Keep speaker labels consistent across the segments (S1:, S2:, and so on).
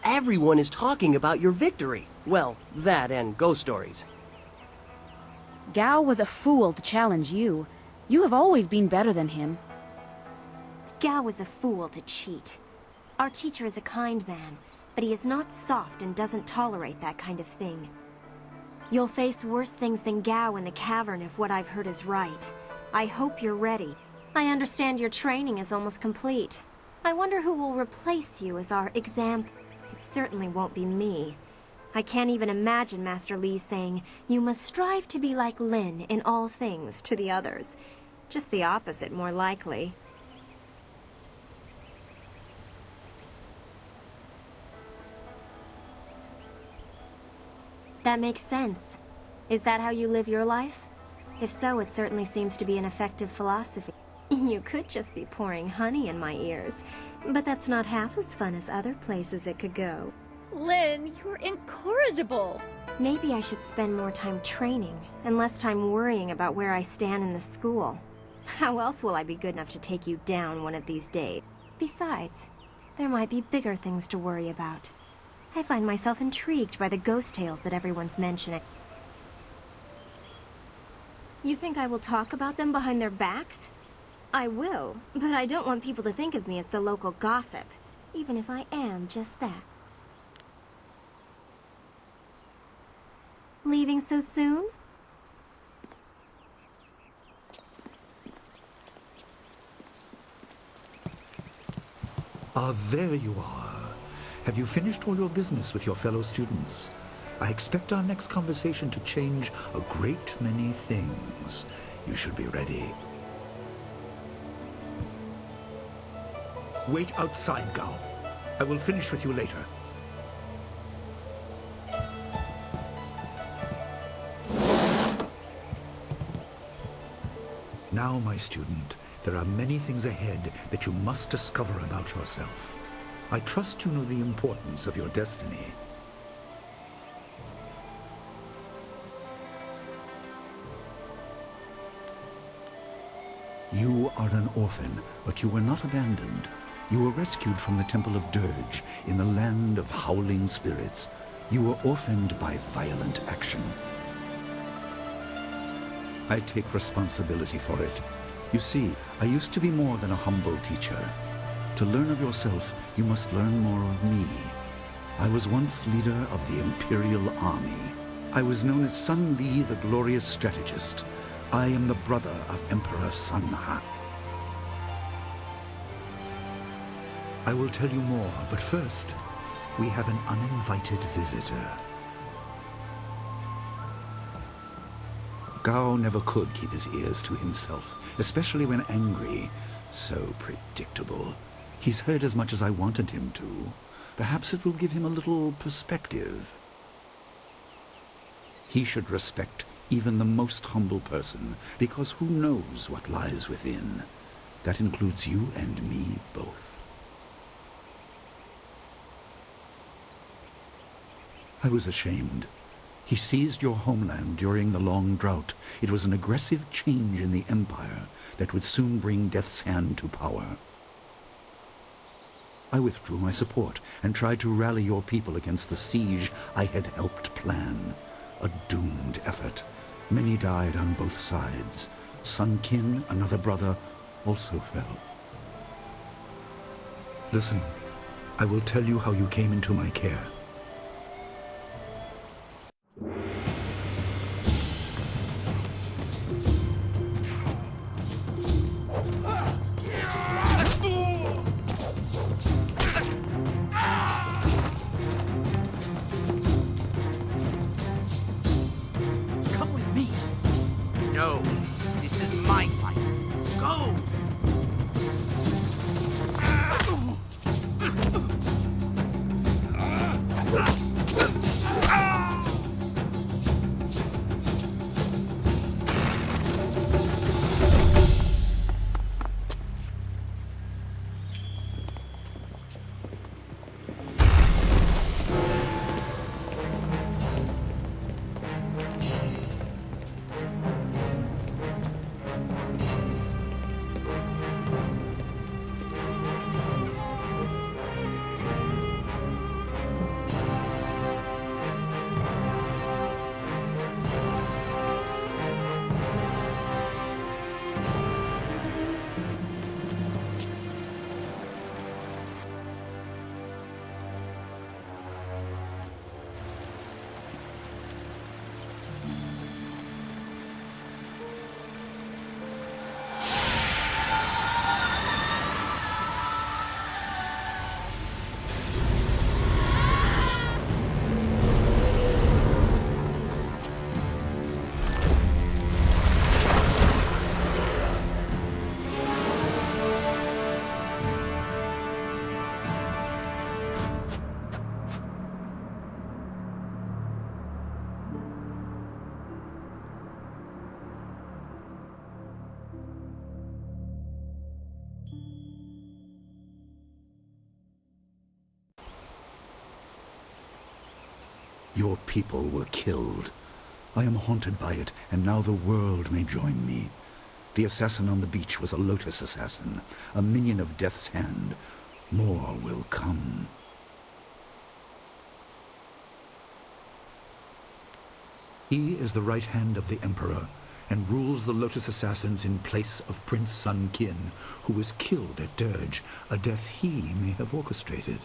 S1: Everyone is talking about your victory. Well, that and ghost stories.
S2: Gao was a fool to challenge you. You have always been better than him.
S3: Gao was a fool to cheat. Our teacher is a kind man, but he is not soft and doesn't tolerate that kind of thing. You'll face worse things than Gao in the cavern if what I've heard is right. I hope you're ready. I understand your training is almost complete. I wonder who will replace you as our exam... It certainly won't be me. I can't even imagine Master Li saying, "You must strive to be like Lin in all things" to the others. Just the opposite, more likely. That makes sense. Is that how you live your life? If so, it certainly seems to be an effective philosophy. You could just be pouring honey in my ears, but that's not half as fun as other places it could go.
S4: Lin, you're incorrigible.
S3: Maybe I should spend more time training, and less time worrying about where I stand in the school. How else will I be good enough to take you down one of these days? Besides, there might be bigger things to worry about. I find myself intrigued by the ghost tales that everyone's mentioning. You think I will talk about them behind their backs? I will, but I don't want people to think of me as the local gossip, even if I am just that. Leaving so soon?
S5: Ah, there you are. Have you finished all your business with your fellow students? I expect our next conversation to change a great many things. You should be ready. Wait outside, Gao. I will finish with you later. Now, my student, there are many things ahead that you must discover about yourself. I trust you know the importance of your destiny. You are an orphan, but you were not abandoned. You were rescued from the Temple of Dirge in the land of howling spirits. You were orphaned by violent action. I take responsibility for it. You see, I used to be more than a humble teacher. To learn of yourself, you must learn more of me. I was once leader of the Imperial Army. I was known as Sun Li, the glorious strategist. I am the brother of Emperor Sun Ha. I will tell you more, but first, we have an uninvited visitor. Gao never could keep his ears to himself, especially when angry. So predictable. He's heard as much as I wanted him to. Perhaps it will give him a little perspective. He should respect even the most humble person, because who knows what lies within? That includes you and me both. I was ashamed. He seized your homeland during the long drought. It was an aggressive change in the Empire that would soon bring Death's Hand to power. I withdrew my support and tried to rally your people against the siege I had helped plan. A doomed effort. Many died on both sides. Sun Qin, another brother, also fell. Listen, I will tell you how you came into my care. Your people were killed. I am haunted by it, and now the world may join me. The assassin on the beach was a Lotus assassin, a minion of Death's Hand. More will come. He is the right hand of the Emperor, and rules the Lotus Assassins in place of Prince Sun Qin, who was killed at Dirge, a death he may have orchestrated.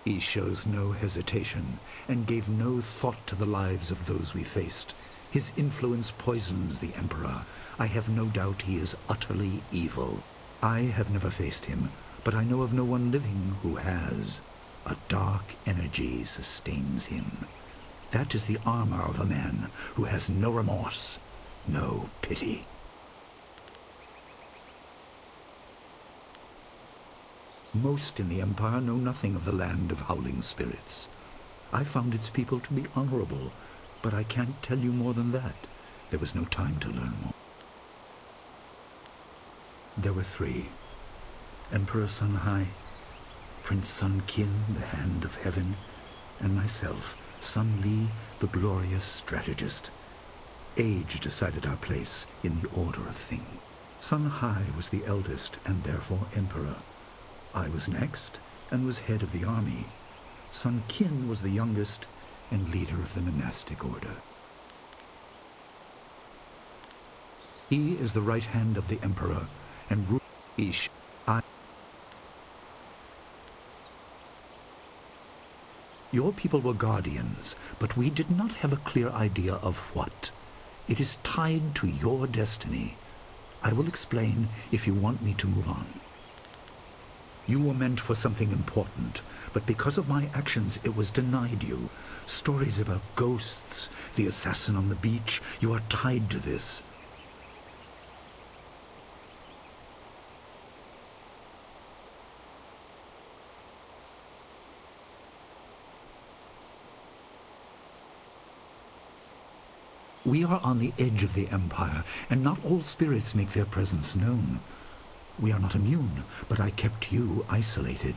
S5: He shows no hesitation, and gave no thought to the lives of those we faced. His influence poisons the Emperor. I have no doubt he is utterly evil. I have never faced him, but I know of no one living who has. A dark energy sustains him. That is the armor of a man who has no remorse, no pity. Most in the Empire know nothing of the land of howling spirits. I found its people to be honorable, but I can't tell you more than that. There was no time to learn more. There were three. Emperor Sun Hai, Prince Sun Qin, the Hand of Heaven, and myself, Sun Li, the glorious strategist. Age decided our place in the order of things. Sun Hai was the eldest and therefore emperor. I was next and was head of the army. Sun Qin was the youngest and leader of the monastic order. He is the right hand of the emperor and rules. Your people were guardians, but we did not have a clear idea of what. It is tied to your destiny. I will explain if you want me to move on. You were meant for something important, but because of my actions it was denied you. Stories about ghosts, the assassin on the beach, you are tied to this. We are on the edge of the Empire, and not all spirits make their presence known. We are not immune, but I kept you isolated.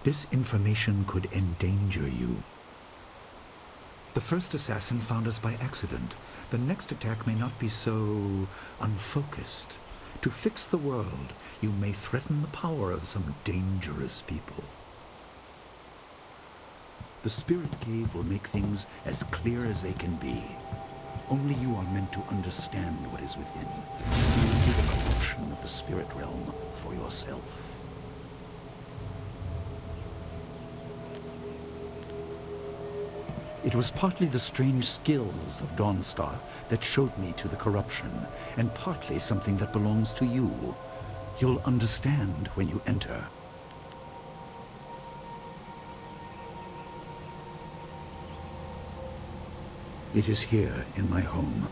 S5: This information could endanger you. The first assassin found us by accident. The next attack may not be so unfocused. To fix the world, you may threaten the power of some dangerous people. The Spirit Cave will make things as clear as they can be. Only you are meant to understand what is within. You will see the corruption of the spirit realm for yourself. It was partly the strange skills of Dawnstar that showed me to the corruption, and partly something that belongs to you. You'll understand when you enter. It is here, in my home.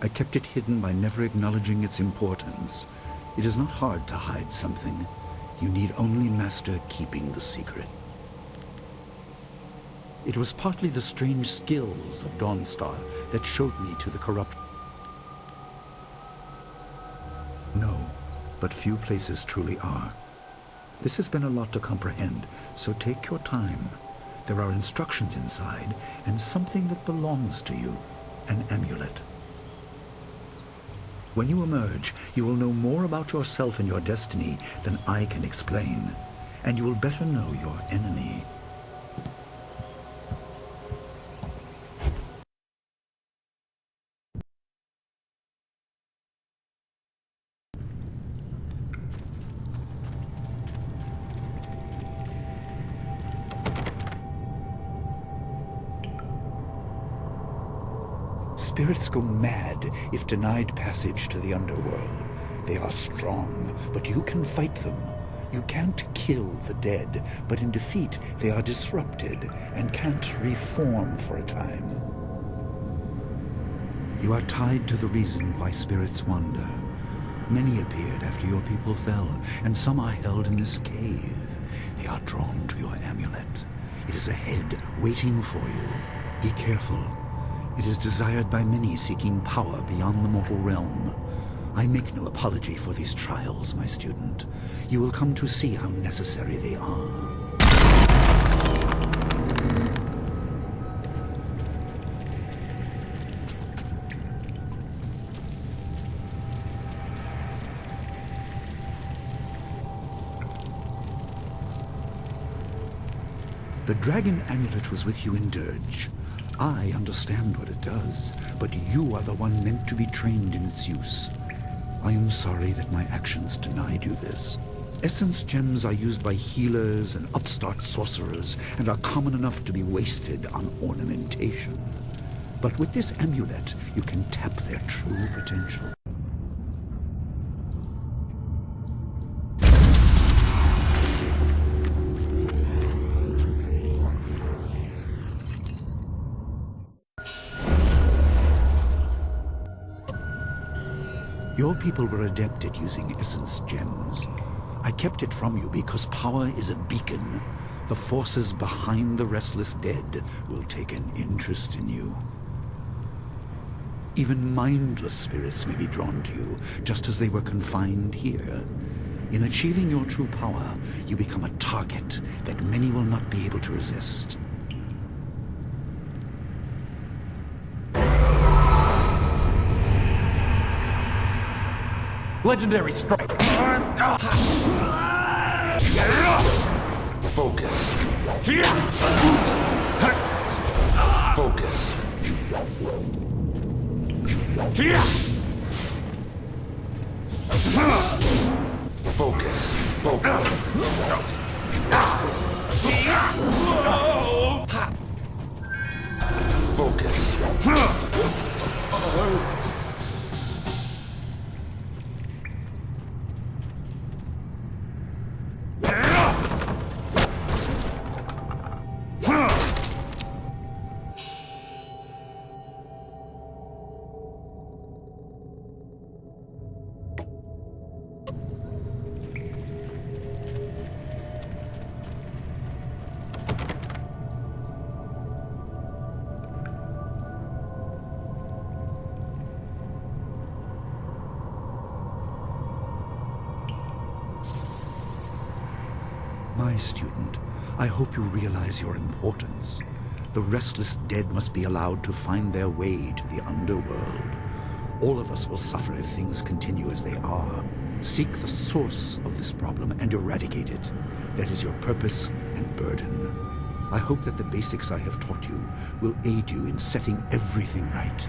S5: I kept it hidden by never acknowledging its importance. It is not hard to hide something. You need only master keeping the secret. It was partly the strange skills of Dawnstar that showed me to the corrupt. No, but few places truly are. This has been a lot to comprehend, so take your time. There are instructions inside, and something that belongs to you, an amulet. When you emerge, you will know more about yourself and your destiny than I can explain, and you will better know your enemy. Spirits go mad if denied passage to the underworld. They are strong, but you can fight them. You can't kill the dead, but in defeat they are disrupted and can't reform for a time. You are tied to the reason why spirits wander. Many appeared after your people fell, and some are held in this cave. They are drawn to your amulet. It is ahead, waiting for you. Be careful. It is desired by many seeking power beyond the mortal realm. I make no apology for these trials, my student. You will come to see how necessary they are. The dragon amulet was with you in Dirge. I understand what it does, but you are the one meant to be trained in its use. I am sorry that my actions denied you this. Essence gems are used by healers and upstart sorcerers and are common enough to be wasted on ornamentation. But with this amulet, you can tap their true potential. Your people were adept at using essence gems. I kept it from you because power is a beacon. The forces behind the restless dead will take an interest in you. Even mindless spirits may be drawn to you, just as they were confined here. In achieving your true power, you become a target that many will not be able to resist.
S6: Legendary strike. Focus. Focus. Focus. Focus.
S5: My student, I hope you realize your importance. The restless dead must be allowed to find their way to the underworld. All of us will suffer if things continue as they are. Seek the source of this problem and eradicate it. That is your purpose and burden. I hope that the basics I have taught you will aid you in setting everything right.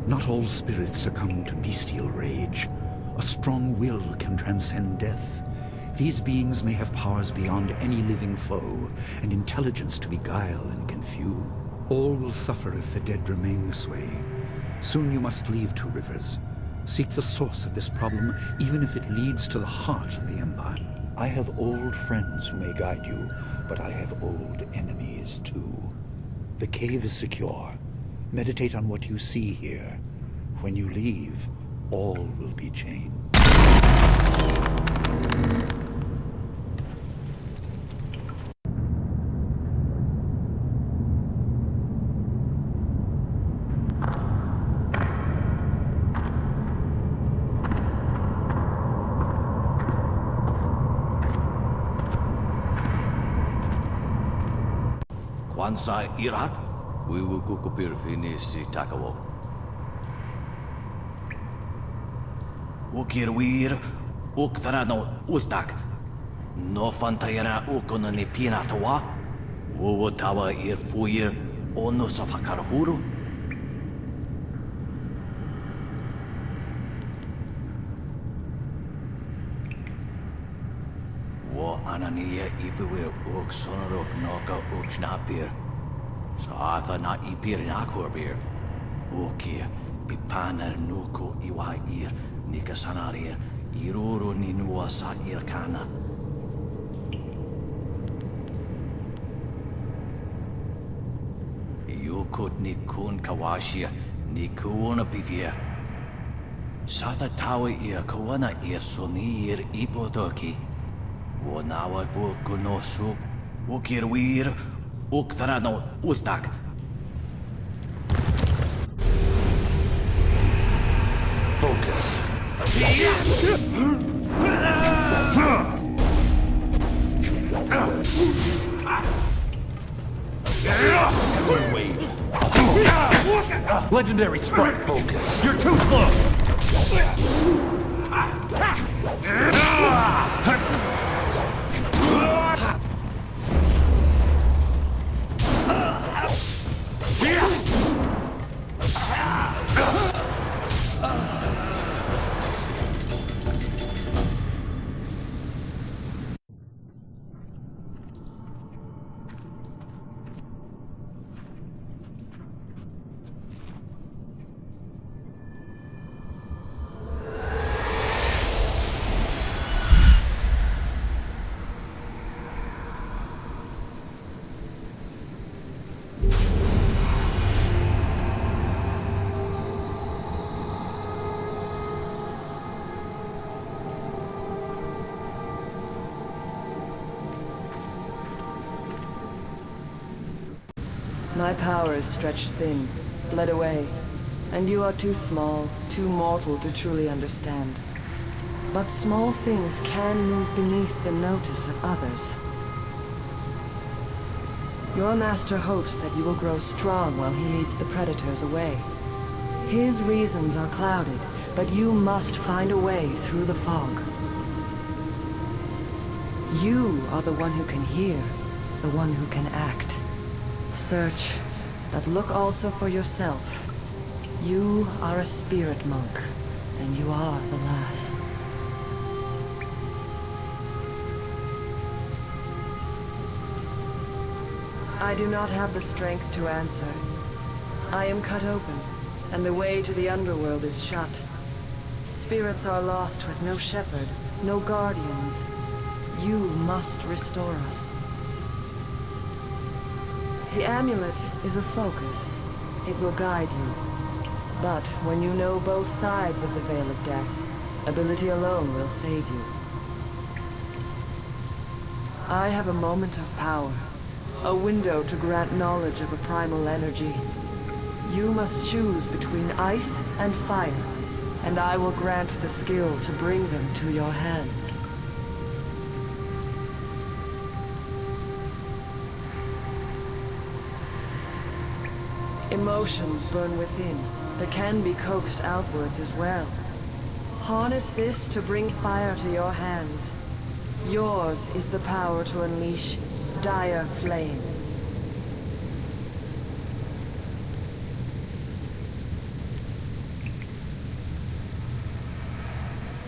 S5: Not all spirits succumb to bestial rage. A strong will can transcend death. These beings may have powers beyond any living foe, and intelligence to beguile and confuse. All will suffer if the dead remain this way. Soon you must leave Two Rivers. Seek the source of this problem, even if it leads to the heart of the Empire. I have old friends who may guide you, but I have old enemies too. The cave is secure. Meditate on what you see here. When you leave, all will be changed.
S6: Kwanzaa Irat? Wiwukukupir finisi takawo. Ukirwir, uktarano utak. No fantayana ukona ni pinatawa. Wuwatawa irfuir ono safakarhuru. Wo ananiya ifuir uk sonorok noka uk snapir. Saatha na ipir nakurbir. Ukia, ipanar nuko iwair, nikasanarir, iruru ninua sa irkana. Yukut nikun kawashia, nikuna pivia. Sata tawa ir kawana ir sonir ipodoki. Wanawa vukunosuk, ukirwir, uktarano utak. Focus.
S7: Heavy wave. Legendary strike focus. You're too slow.
S8: My power is stretched thin, bled away, and you are too small, too mortal to truly understand. But small things can move beneath the notice of others. Your master hopes that you will grow strong while he leads the predators away. His reasons are clouded, but you must find a way through the fog. You are the one who can hear, the one who can act. Search, but look also for yourself. You are a spirit monk, and you are the last. I do not have the strength to answer. I am cut open, and the way to the underworld is shut. Spirits are lost with no shepherd, no guardians. You must restore us. The amulet is a focus. It will guide you. But when you know both sides of the Veil of Death, ability alone will save you. I have a moment of power, a window to grant knowledge of a primal energy. You must choose between ice and fire, and I will grant the skill to bring them to your hands. Emotions burn within, but can be coaxed outwards as well. Harness this to bring fire to your hands. Yours is the power to unleash dire flame.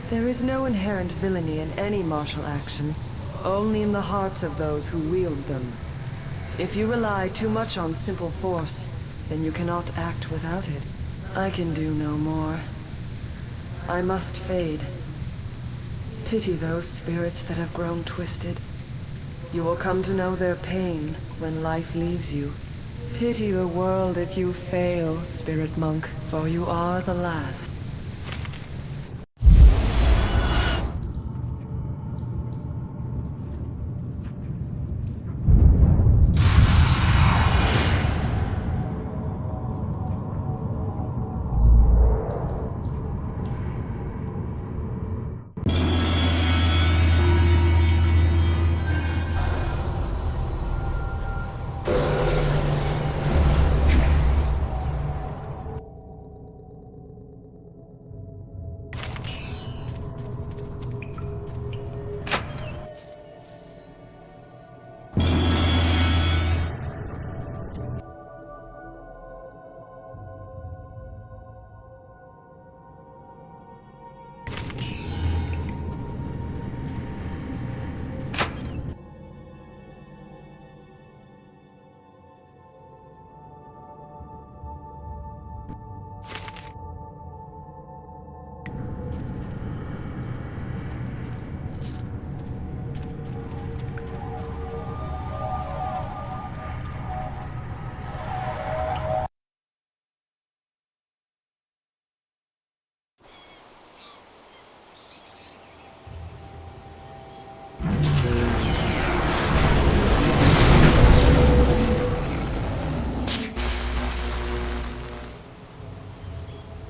S8: There is no inherent villainy in any martial action, only in the hearts of those who wield them. If you rely too much on simple force, then you cannot act without it. I can do no more. I must fade. Pity those spirits that have grown twisted. You will come to know their pain when life leaves you. Pity the world if you fail, spirit monk, for you are the last.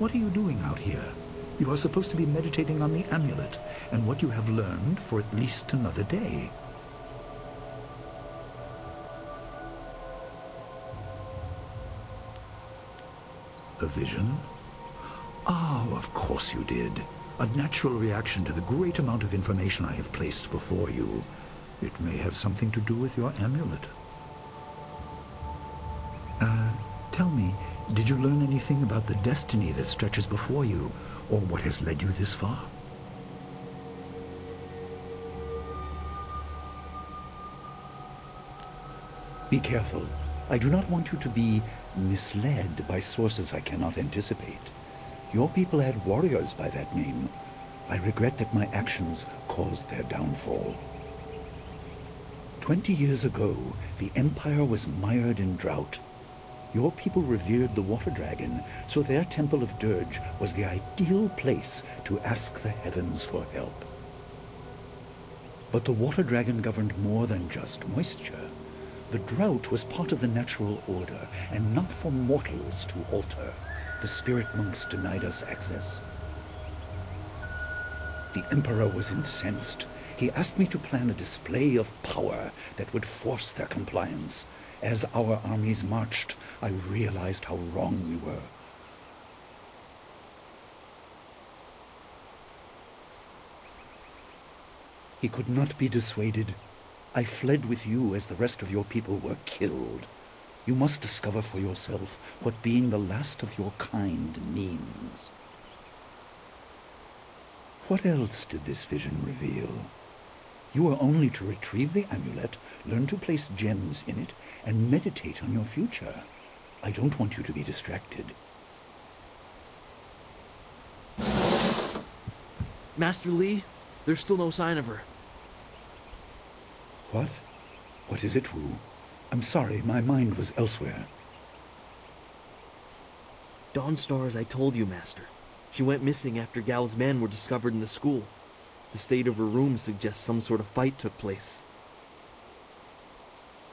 S5: What are you doing out here? You are supposed to be meditating on the amulet and what you have learned for at least another day. A vision? Oh, of course you did. A natural reaction to the great amount of information I have placed before you. It may have something to do with your amulet. Tell me, did you learn anything about the destiny that stretches before you, or what has led you this far? Be careful. I do not want you to be misled by sources I cannot anticipate. Your people had warriors by that name. I regret that my actions caused their downfall. 20 years ago, the Empire was mired in drought. Your people revered the water dragon, so their Temple of Dirge was the ideal place to ask the heavens for help. But the water dragon governed more than just moisture. The drought was part of the natural order, and not for mortals to alter. The spirit monks denied us access. The Emperor was incensed. He asked me to plan a display of power that would force their compliance. As our armies marched, I realized how wrong we were. He could not be dissuaded. I fled with you as the rest of your people were killed. You must discover for yourself what being the last of your kind means. What else did this vision reveal? You are only to retrieve the amulet, learn to place gems in it, and meditate on your future. I don't want you to be distracted.
S9: Master Li, there's still no sign of her.
S5: What? What is it, Wu? I'm sorry, my mind was elsewhere.
S9: Dawnstar, as I told you, Master. She went missing after Gao's men were discovered in the school. The state of her room suggests some sort of fight took place.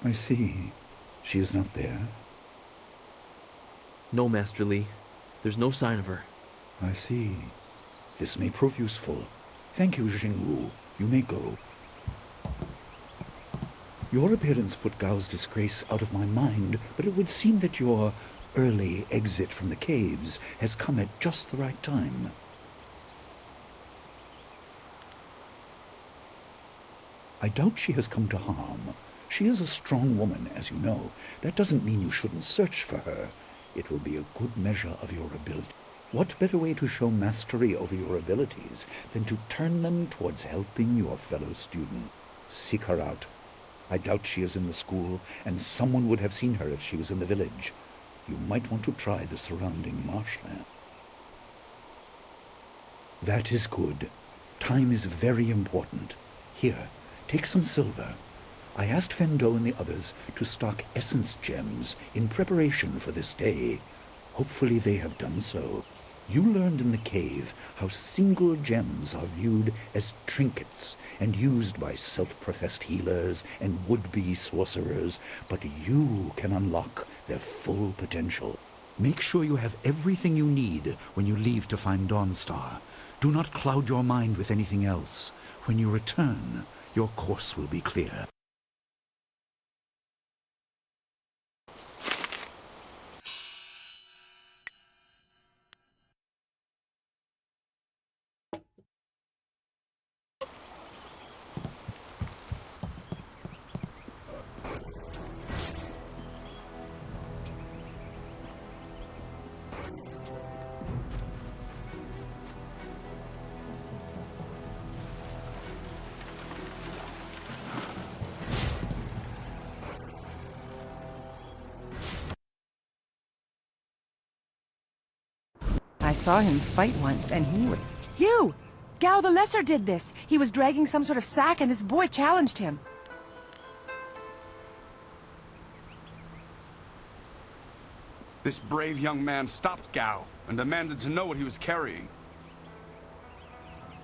S5: I see. She is not there.
S9: No, Master Li. There's no sign of her.
S5: I see. This may prove useful. Thank you, Jingwu. You may go. Your appearance put Gao's disgrace out of my mind, but it would seem that your early exit from the caves has come at just the right time. I doubt she has come to harm. She is a strong woman, as you know. That doesn't mean you shouldn't search for her. It will be a good measure of your ability. What better way to show mastery over your abilities than to turn them towards helping your fellow student? Seek her out. I doubt she is in the school, and someone would have seen her if she was in the village. You might want to try the surrounding marshland. That is good. Time is very important. Here, take some silver. I asked Fendo and the others to stock essence gems in preparation for this day. Hopefully they have done so. You learned in the cave how single gems are viewed as trinkets and used by self-professed healers and would-be sorcerers, but you can unlock their full potential. Make sure you have everything you need when you leave to find Dawnstar. Do not cloud your mind with anything else. When you return, your course will be clear.
S10: I saw him fight once, and he would...
S8: You! Gao the Lesser did this! He was dragging some sort of sack and this boy challenged him.
S7: This brave young man stopped Gao and demanded to know what he was carrying.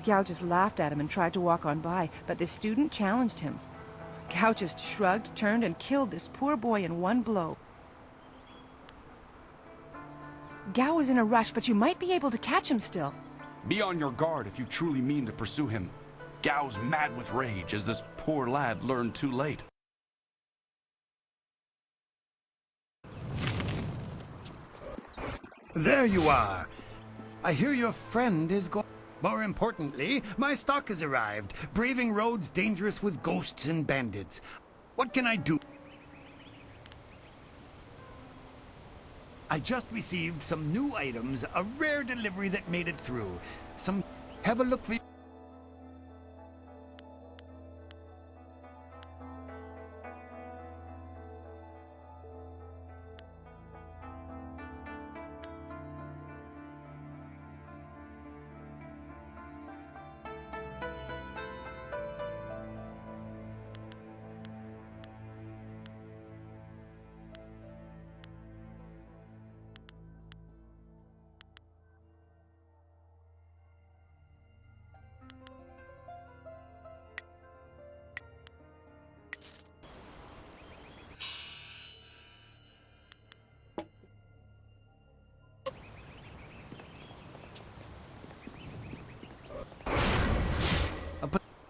S10: Gao just laughed at him and tried to walk on by, but the student challenged him. Gao just shrugged, turned, and killed this poor boy in one blow. Gao was in a rush, but you might be able to catch him still.
S7: Be on your guard if you truly mean to pursue him. Gao's mad with rage, as this poor lad learned too late.
S11: There you are. I hear your friend is going. More importantly, my stock has arrived. Braving roads dangerous with ghosts and bandits. What can I do? I just received some new items, a rare delivery that made it through. Have a look for you.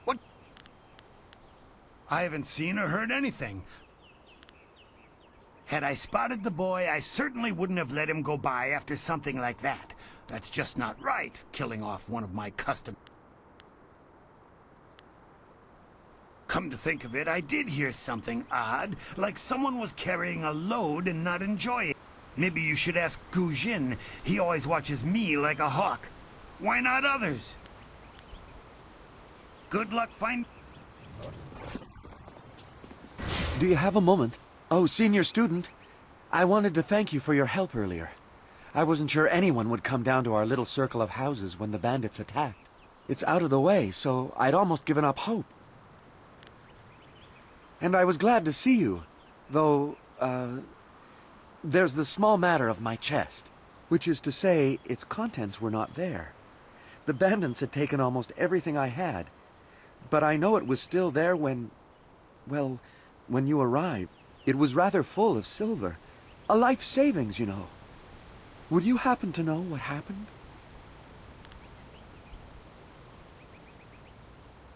S11: What? I haven't seen or heard anything. Had I spotted the boy, I certainly wouldn't have let him go by after something like that. That's just not right, killing off one of my customers. Come to think of it, I did hear something odd, like someone was carrying a load and not enjoying it. Maybe you should ask Gu Jin. He always watches me like a hawk. Why not others? Good luck find.
S12: Do you have a moment? Oh, senior student. I wanted to thank you for your help earlier. I wasn't sure anyone would come down to our little circle of houses when the bandits attacked. It's out of the way, so I'd almost given up hope. And I was glad to see you, though, there's the small matter of my chest, which is to say, its contents were not there. The bandits had taken almost everything I had, but I know it was still there when you arrived. It was rather full of silver. A life savings, you know. Would you happen to know what happened?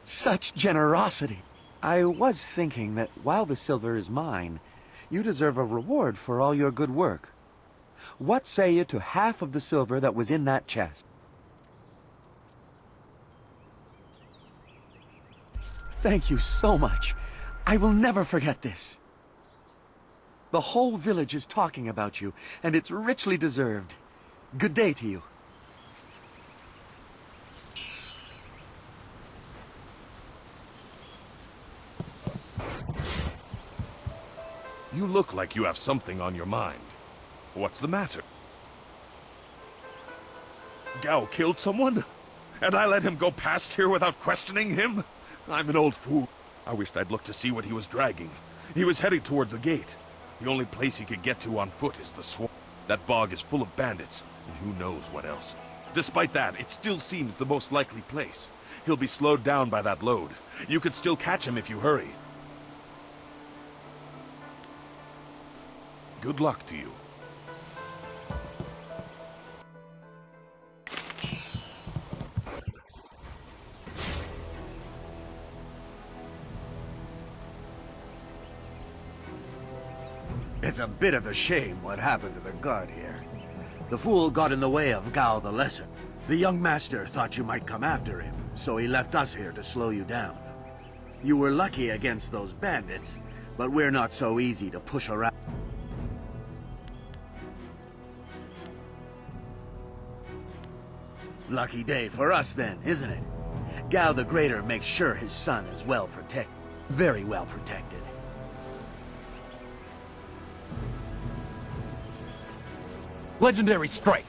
S12: Such generosity! I was thinking that while the silver is mine, you deserve a reward for all your good work. What say you to half of the silver that was in that chest? Thank you so much. I will never forget this. The whole village is talking about you, and it's richly deserved. Good day to you.
S13: You look like you have something on your mind. What's the matter? Gao killed someone? And I let him go past here without questioning him? I'm an old fool. I wished I'd looked to see what he was dragging. He was heading towards the gate. The only place he could get to on foot is the swamp. That bog is full of bandits, and who knows what else. Despite that, it still seems the most likely place. He'll be slowed down by that load. You could still catch him if you hurry. Good luck to you.
S12: It's a bit of a shame what happened to the guard here. The fool got in the way of Gao the Lesser. The young master thought you might come after him, so he left us here to slow you down. You were lucky against those bandits, but we're not so easy to push around. Lucky day for us then, isn't it? Gao the Greater makes sure his son is well protected. Very well protected.
S14: Legendary strike.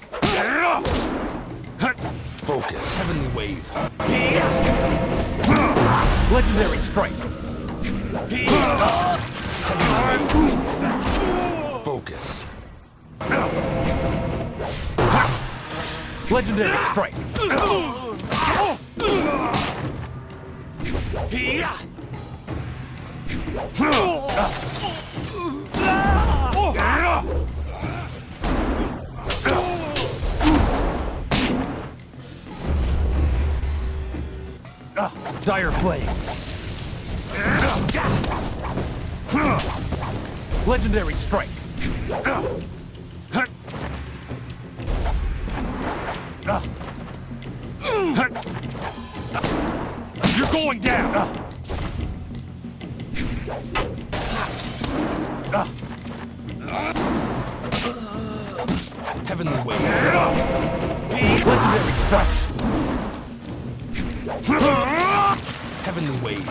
S14: Focus. Heavenly wave. Legendary strike. Focus. Legendary strike. Dire flame. Legendary strike. You're going down! Heavenly wave. Legendary strike. Heavenly wave.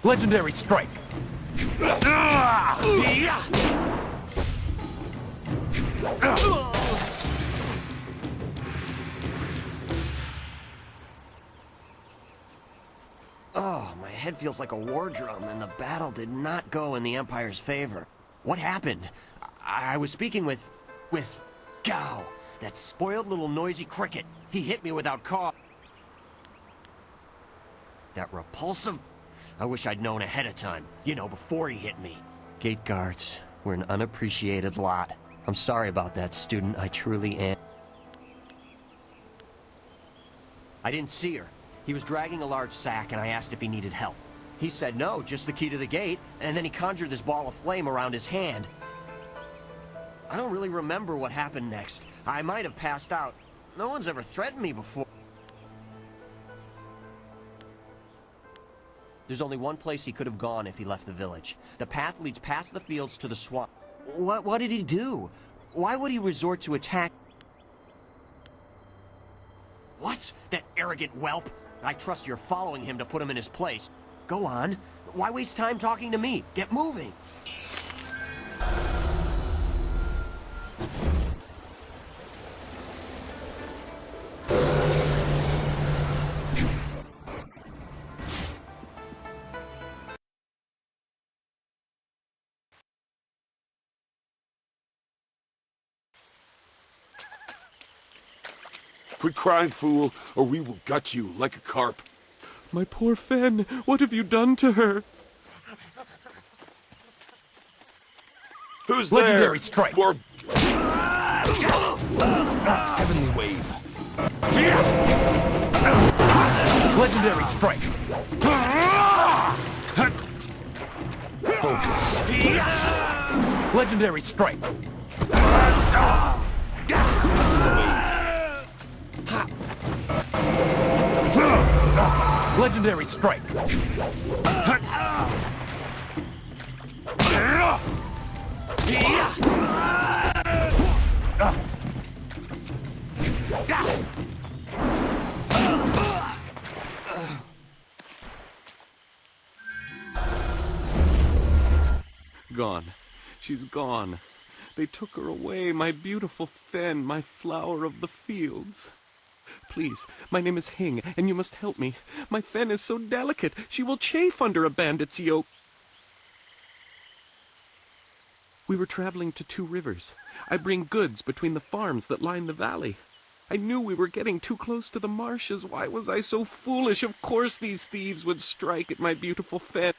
S14: Legendary strike.
S1: Oh, my head feels like a war drum, and the battle did not go in the Empire's favor. What happened? I was speaking with Gao, that spoiled little noisy cricket. He hit me without cause. That repulsive... I wish I'd known ahead of time. You know, before he hit me. Gate guards, we're an unappreciated lot. I'm sorry about that, student. I truly am. I didn't see her. He was dragging a large sack, and I asked if he needed help. He said no, just the key to the gate, and then he conjured this ball of flame around his hand. I don't really remember what happened next. I might have passed out. No one's ever threatened me before. There's only one place he could have gone if he left the village. The path leads past the fields to the swamp. What did he do? Why would he resort to attack? What? That arrogant whelp? I trust you're following him to put him in his place. Go on. Why waste time talking to me? Get moving.
S13: Quit crying, fool, or we will gut you like a carp.
S15: My poor Fen, what have you done to her?
S13: Who's
S14: Legendary
S13: there?
S14: strike.
S13: More...
S14: Heavenly wave. Legendary strike. Focus. Legendary strike. Legendary strike.
S15: Gone. She's gone. They took her away, my beautiful Fen, my flower of the fields. Please, my name is Hing, and you must help me. My Fen is so delicate, she will chafe under a bandit's yoke. We were traveling to 2 rivers. I bring goods between the farms that line the valley. I knew we were getting too close to the marshes. Why was I so foolish? Of course these thieves would strike at my beautiful Fen.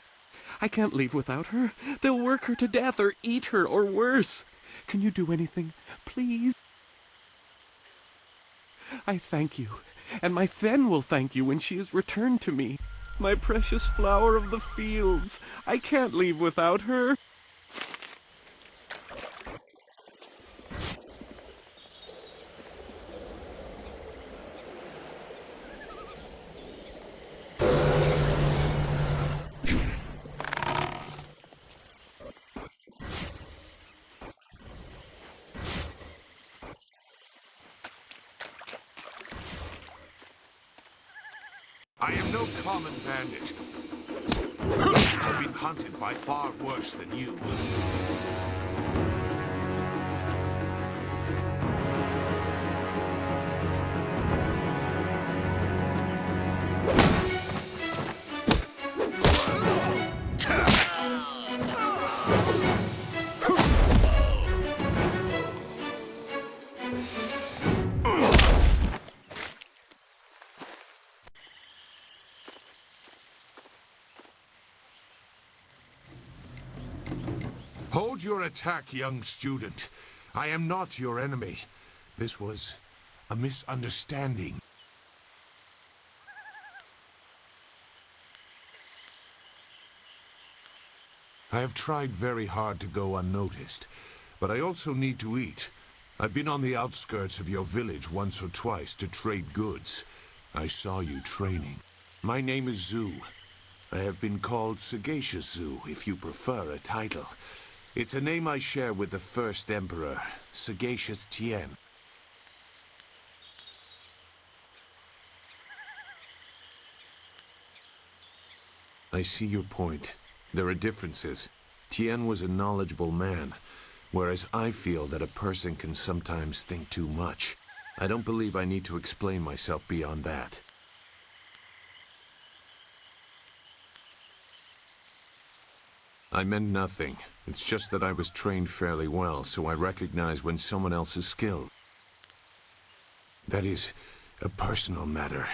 S15: I can't leave without her. They'll work her to death or eat her or worse. Can you do anything, please? I thank you, and my Fen will thank you when she is returned to me. My precious flower of the fields. I can't leave without her.
S16: I am no common bandit. I've been hunted by far worse than you. Hold your attack, young student. I am not your enemy. This was a misunderstanding. I have tried very hard to go unnoticed, but I also need to eat. I've been on the outskirts of your village once or twice to trade goods. I saw you training. My name is Zhu. I have been called Sagacious Zhu, if you prefer a title. It's a name I share with the first emperor, Sagacious Tien. I see your point. There are differences. Tien was a knowledgeable man, whereas I feel that a person can sometimes think too much. I don't believe I need to explain myself beyond that. I meant nothing. It's just that I was trained fairly well, so I recognize when someone else is skilled. That is a personal matter.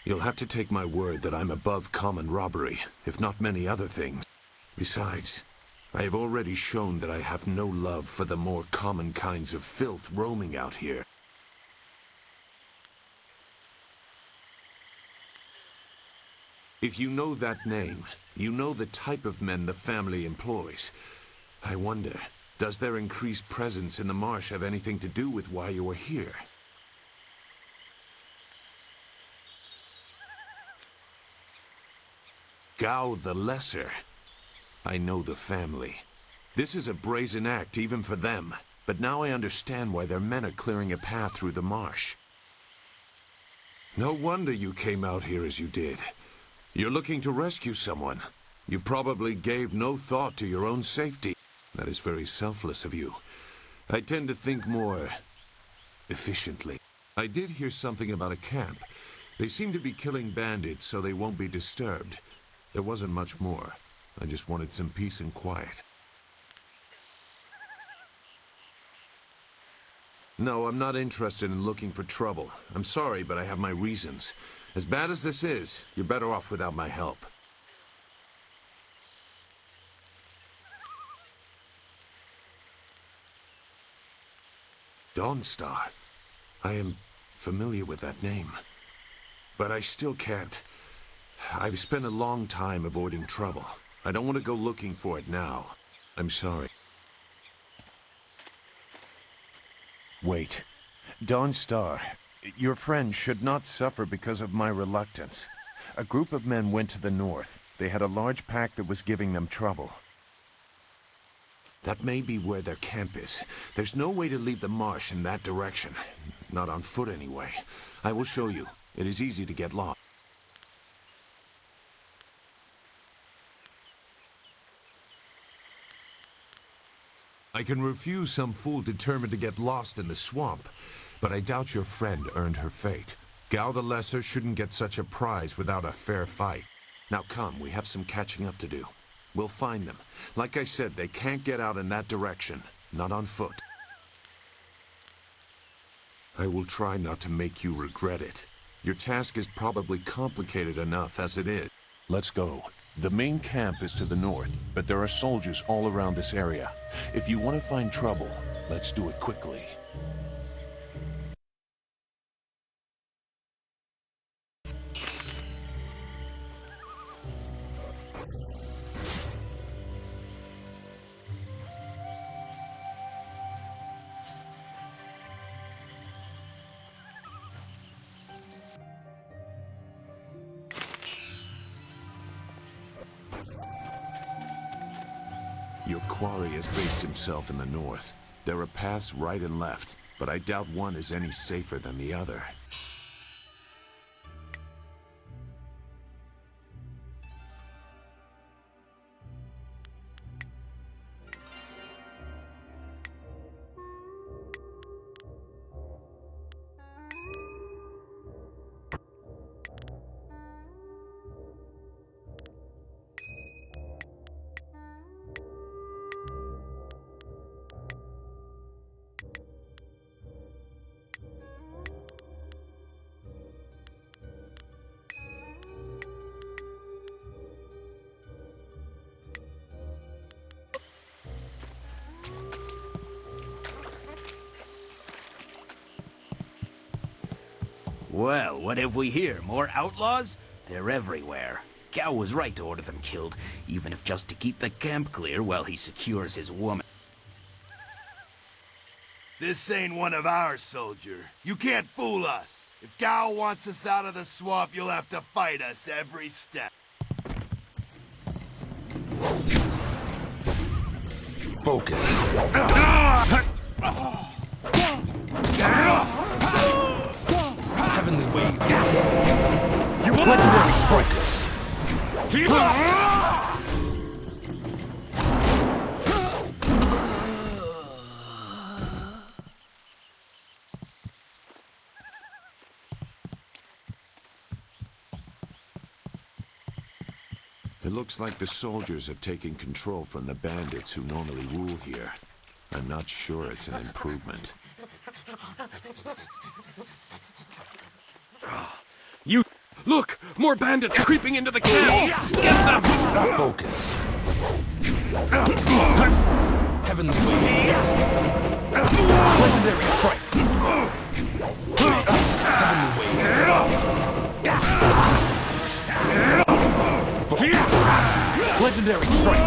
S16: You'll have to take my word that I'm above common robbery, if not many other things. Besides, I have already shown that I have no love for the more common kinds of filth roaming out here. If you know that name, you know the type of men the family employs. I wonder, does their increased presence in the marsh have anything to do with why you are here? Gao the Lesser. I know the family. This is a brazen act even for them, but now I understand why their men are clearing a path through the marsh. No wonder you came out here as you did. You're looking to rescue someone. You probably gave no thought to your own safety. That is very selfless of you. I tend to think more efficiently. I did hear something about a camp. They seem to be killing bandits so they won't be disturbed. There wasn't much more. I just wanted some peace and quiet. No, I'm not interested in looking for trouble. I'm sorry, but I have my reasons. As bad as this is, you're better off without my help. Dawnstar. I am familiar with that name. But I still can't. I've spent a long time avoiding trouble. I don't want to go looking for it now. I'm sorry. Wait. Dawnstar, your friend should not suffer because of my reluctance. A group of men went to the north. They had a large pack that was giving them trouble. That may be where their camp is. There's no way to leave the marsh in that direction. Not on foot, anyway. I will show you. It is easy to get lost. I can refuse some fool determined to get lost in the swamp, but I doubt your friend earned her fate. Gao the Lesser shouldn't get such a prize without a fair fight. Now come, we have some catching up to do. We'll find them. Like I said, they can't get out in that direction. Not on foot. I will try not to make you regret it. Your task is probably complicated enough as it is. Let's go. The main camp is to the north, but there are soldiers all around this area. If you want to find trouble, let's do it quickly. Your quarry has based himself in the north. There are paths right and left, but I doubt one is any safer than the other.
S17: Well, what have we here? More outlaws? They're everywhere. Gao was right to order them killed, even if just to keep the camp clear while he secures his woman.
S18: This ain't one of ours, soldier. You can't fool us. If Gao wants us out of the swamp, you'll have to fight us every step.
S14: Focus. Heavenly wave. You will legendary focus.
S16: It looks like the soldiers have taken control from the bandits who normally rule here. I'm not sure it's an improvement.
S15: You... Look! More bandits creeping into the camp! Get them!
S14: Focus. Heavenly wave. Legendary strike. Heavenly wave. Legendary strike.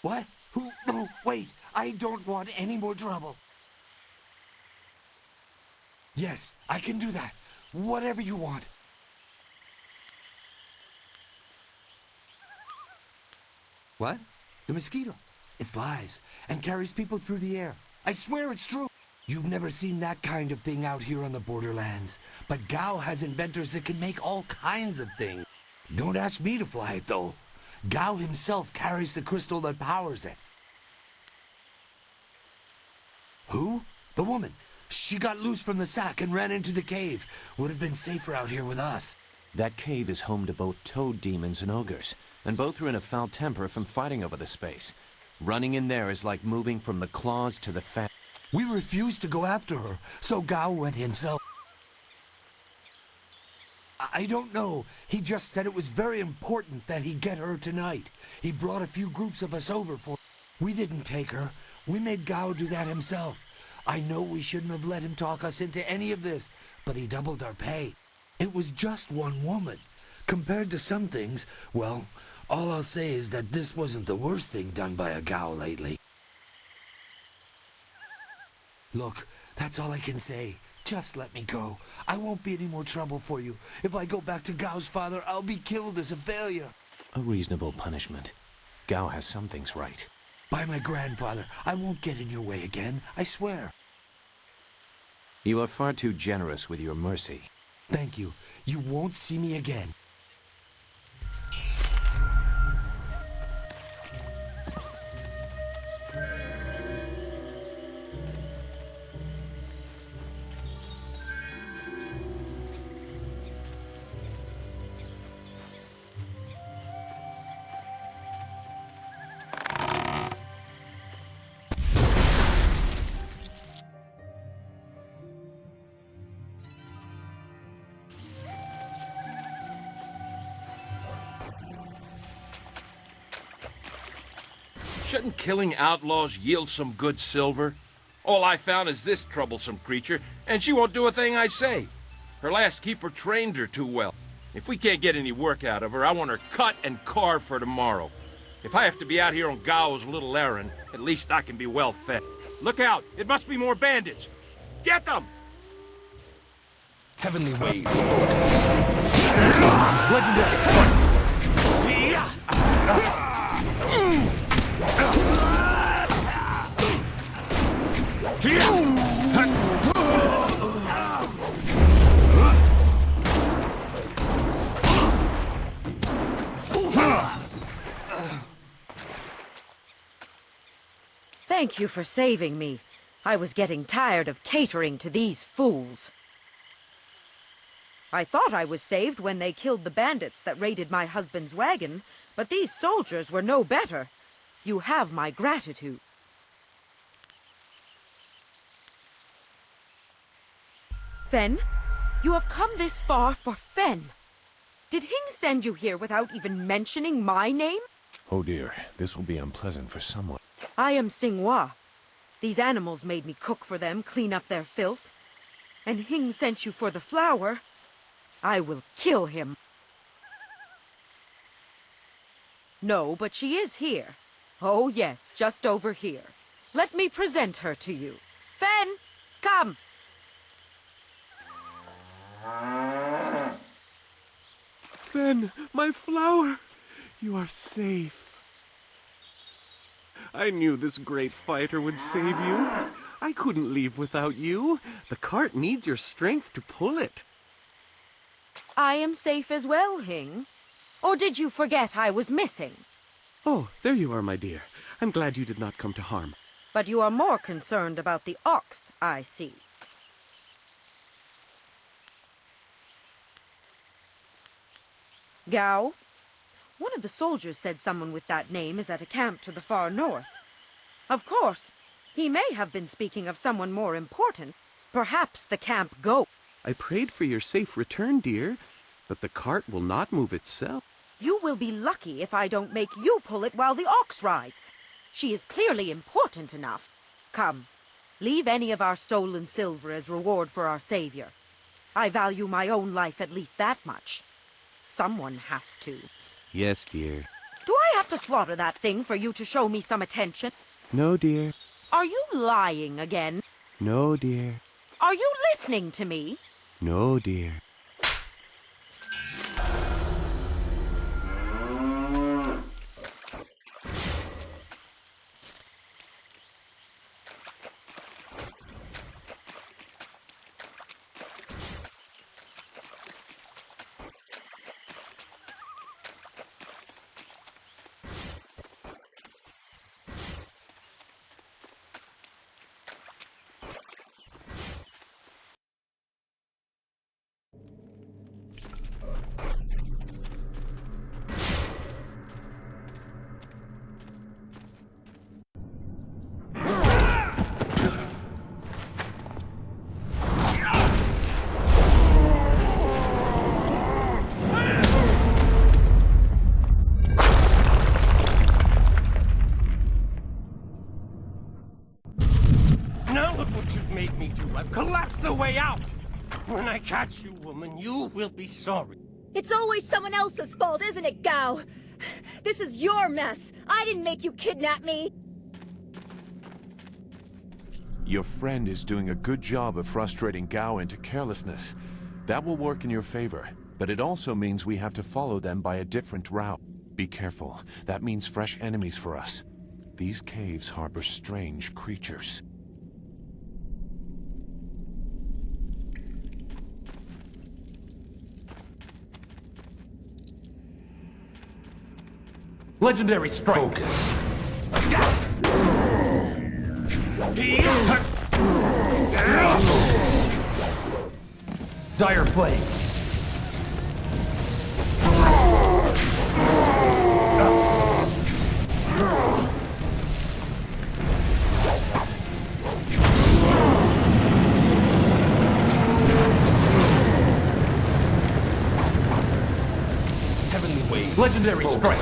S19: What? Who? No, wait. I don't want any more trouble. Yes, I can do that. Whatever you want. What? The mosquito. It flies and carries people through the air. I swear it's true. You've never seen that kind of thing out here on the borderlands. But Gao has inventors that can make all kinds of things. Don't ask me to fly it, though. Gao himself carries the crystal that powers it. Who? The woman. She got loose from the sack and ran into the cave. Would have been safer out here with us.
S20: That cave is home to both toad demons and ogres, and both are in a foul temper from fighting over the space. Running in there is like moving from the claws to the fat.
S19: We refused to go after her, so Gao went himself. I don't know. He just said it was very important that he get her tonight. He brought a few groups of us over for... We didn't take her. We made Gao do that himself. I know we shouldn't have let him talk us into any of this, but he doubled our pay. It was just one woman. Compared to some things, well, all I'll say is that this wasn't the worst thing done by a Gao lately. Look, that's all I can say. Just let me go. I won't be any more trouble for you. If I go back to Gao's father, I'll be killed as a failure.
S20: A reasonable punishment. Gao has some things right.
S19: By my grandfather, I won't get in your way again, I swear.
S20: You are far too generous with your mercy.
S19: Thank you. You won't see me again.
S14: Shouldn't killing outlaws yield some good silver? All I found is this troublesome creature, and she won't do a thing I say. Her last keeper trained her too well. If we can't get any work out of her, I want her cut and carved for tomorrow. If I have to be out here on Gao's little errand, at least I can be well fed. Look out! It must be more bandits! Get them!
S15: Heavenly wave. Focus. Legendary strike.
S21: Thank you for saving me. I was getting tired of catering to these fools. I thought I was saved when they killed the bandits that raided my husband's wagon, but these soldiers were no better. You have my gratitude. Fen? You have come this far for Fen. Did Hing send you here without even mentioning my name?
S16: Oh dear, this will be unpleasant for someone.
S21: I am Singhua. These animals made me cook for them, clean up their filth. And Hing sent you for the flower. I will kill him. No, but she is here. Oh yes, just over here. Let me present her to you. Fen, come!
S15: Fen, my flower! You are safe. I knew this great fighter would save you. I couldn't leave without you. The cart needs your strength to pull it.
S21: I am safe as well, Hing. Or did you forget I was missing?
S15: Oh, there you are, my dear. I'm glad you did not come to harm.
S21: But you are more concerned about the ox, I see. Gao? One of the soldiers said someone with that name is at a camp to the far north. Of course, he may have been speaking of someone more important. Perhaps the camp goat.
S15: I prayed for your safe return, dear, but the cart will not move itself.
S21: You will be lucky if I don't make you pull it while the ox rides. She is clearly important enough. Come, leave any of our stolen silver as reward for our savior. I value my own life at least that much. Someone has to.
S15: Yes, dear.
S21: Do I have to slaughter that thing for you to show me some attention?
S15: No, dear.
S21: Are you lying again?
S15: No, dear.
S21: Are you listening to me?
S15: No, dear.
S2: Now look what you've made me do. I've collapsed the way out. When I catch you, woman, you will be sorry.
S4: It's always someone else's fault, isn't it, Gao? This is your mess. I didn't make you kidnap me.
S16: Your friend is doing a good job of frustrating Gao into carelessness. That will work in your favor, but it also means we have to follow them by a different route. Be careful. That means fresh enemies for us. These caves harbor strange creatures.
S2: Legendary strike. Focus. Focus. Dire flame. Heavenly wave. Legendary strike.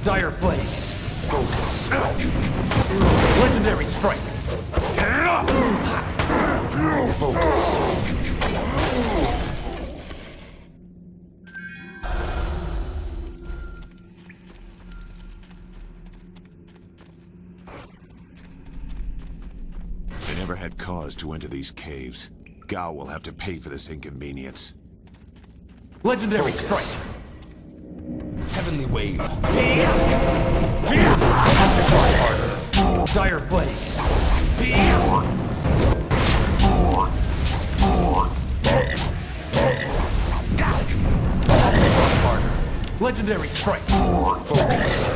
S2: Dire flame. Focus. Legendary strike. Focus.
S16: I never had cause to enter these caves. Gao will have to pay for this inconvenience.
S2: Legendary strike. Heavenly wave. Dire flame.
S19: Legendary strike. Focus.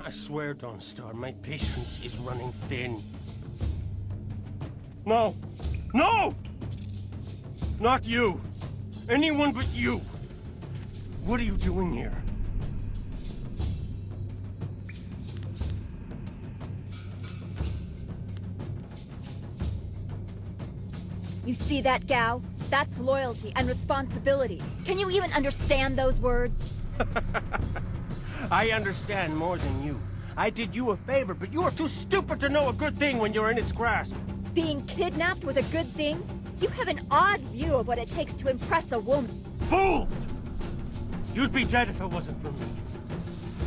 S2: I swear, Dawnstar, my patience is running thin. No! No! Not you! Anyone but you! What are you doing here?
S4: You see that, Gao? That's loyalty and responsibility. Can you even understand those words?
S2: I understand more than you. I did you a favor, but you are too stupid to know a good thing when you're in its grasp.
S4: Being kidnapped was a good thing? You have an odd view of what it takes to impress a woman.
S2: Fools! You'd be dead if it wasn't for me.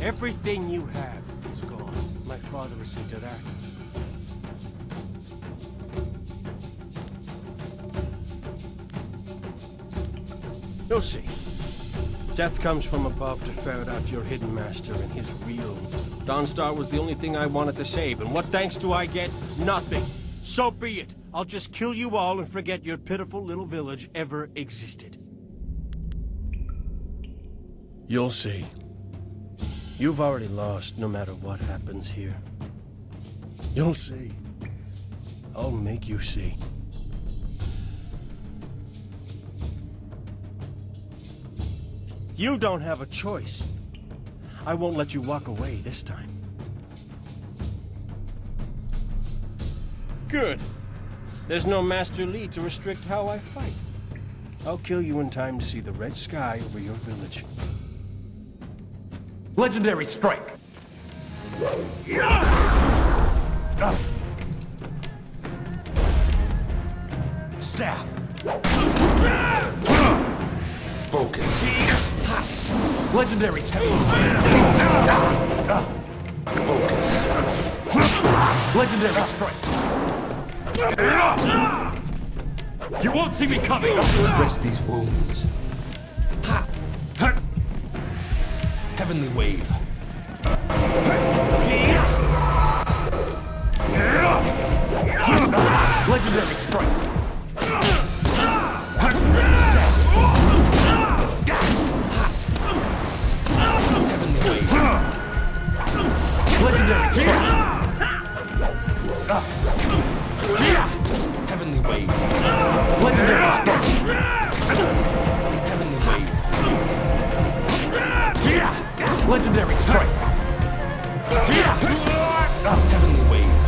S2: Everything you have is gone. My father will see to that. You'll see. Death comes from above to ferret out your hidden master and his real. Dawnstar was the only thing I wanted to save, and what thanks do I get? Nothing. So be it. I'll just kill you all and forget your pitiful little village ever existed. You'll see. You've already lost no matter what happens here. You'll see. I'll make you see. You don't have a choice. I won't let you walk away this time. Good. There's no Master Li to restrict how I fight. I'll kill you in time to see the red sky over your village.
S19: Legendary strike. Staff. Focus. Legendary heavy. Focus. Legendary strike. You won't see me coming. Stress these wounds. Heavenly wave. Legendary strike. Stab. Heavenly wave. Legendary strike. Heavenly wave. Legendary strike. Heavenly wave. Legendary strike. Heavenly wave.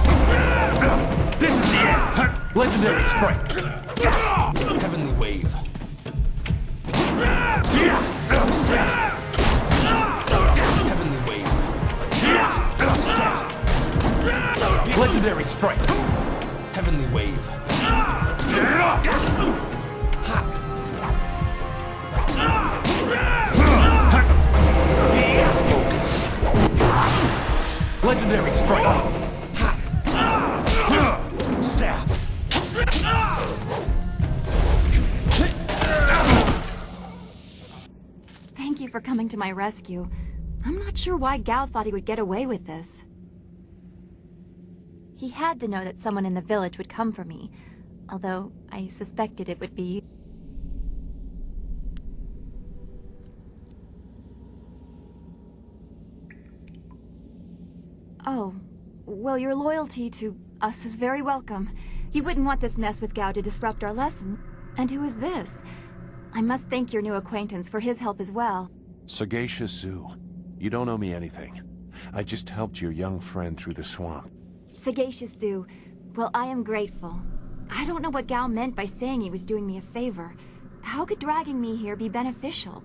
S19: This is the end. Legendary strike. Heavenly wave. Staff. Heavenly wave. Staff. Legendary strike. Heavenly wave. Focus. Legendary strike. Staff.
S3: Thank you for coming to my rescue. I'm not sure why Gao thought he would get away with this. He had to know that someone in the village would come for me, although I suspected it would be... Oh, well, your loyalty to us is very welcome. You wouldn't want this mess with Gao to disrupt our lesson. And who is this? I must thank your new acquaintance for his help as well.
S16: Sagacious Zoo. You don't owe me anything. I just helped your young friend through the swamp.
S3: Sagacious Zoo. Well, I am grateful. I don't know what Gao meant by saying he was doing me a favor. How could dragging me here be beneficial?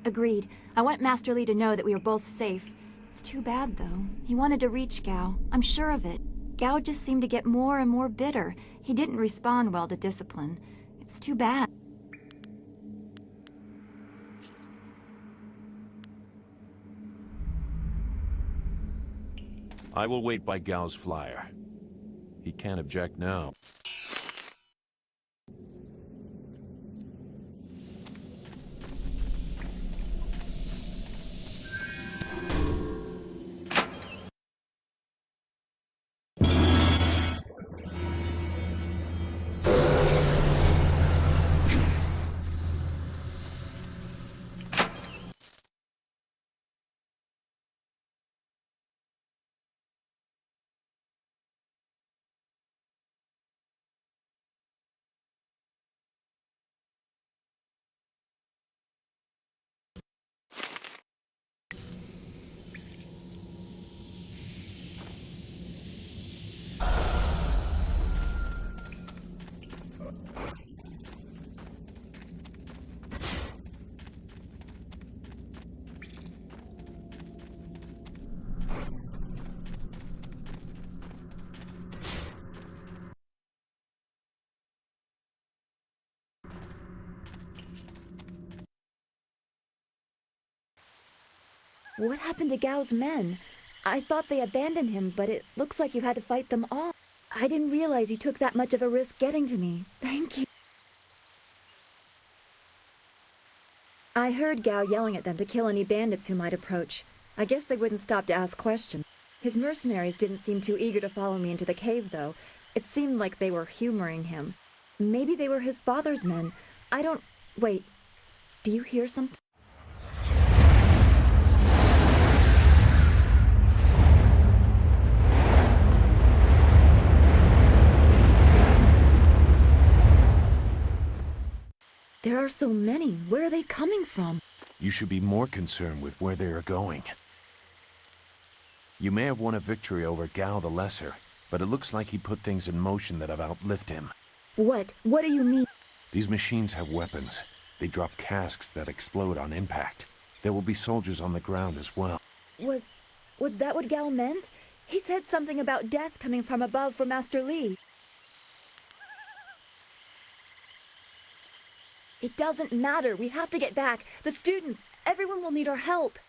S3: Agreed. I want Master Li to know that we are both safe. It's too bad, though. He wanted to reach Gao. I'm sure of it. Gao just seemed to get more and more bitter. He didn't respond well to discipline. It's too bad.
S16: I will wait by Gao's flyer. He can't object now.
S4: What happened to Gao's men? I thought they abandoned him, but it looks like you had to fight them all. I didn't realize you took that much of a risk getting to me. Thank you. I heard Gao yelling at them to kill any bandits who might approach. I guess they wouldn't stop to ask questions. His mercenaries didn't seem too eager to follow me into the cave, though. It seemed like they were humoring him. Maybe they were his father's men. I don't... Wait. Do you hear something? There are so many. Where are they coming from?
S16: You should be more concerned with where they are going. You may have won a victory over Gao the Lesser, but it looks like he put things in motion that have outlived him.
S4: What? What do you mean?
S16: These machines have weapons. They drop casks that explode on impact. There will be soldiers on the ground as well.
S4: Was that what Gao meant? He said something about death coming from above for Master Li. It doesn't matter. We have to get back. The students, everyone will need our help.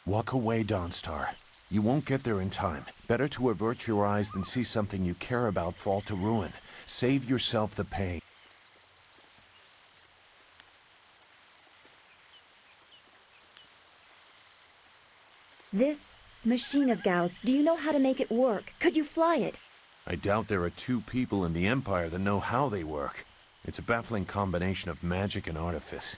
S16: Walk away, Dawnstar. You won't get there in time. Better to avert your eyes than see something you care about fall to ruin. Save yourself the pain.
S4: This machine of Gao's, do you know how to make it work? Could you fly it?
S16: I doubt there are two people in the Empire that know how they work. It's a baffling combination of magic and artifice.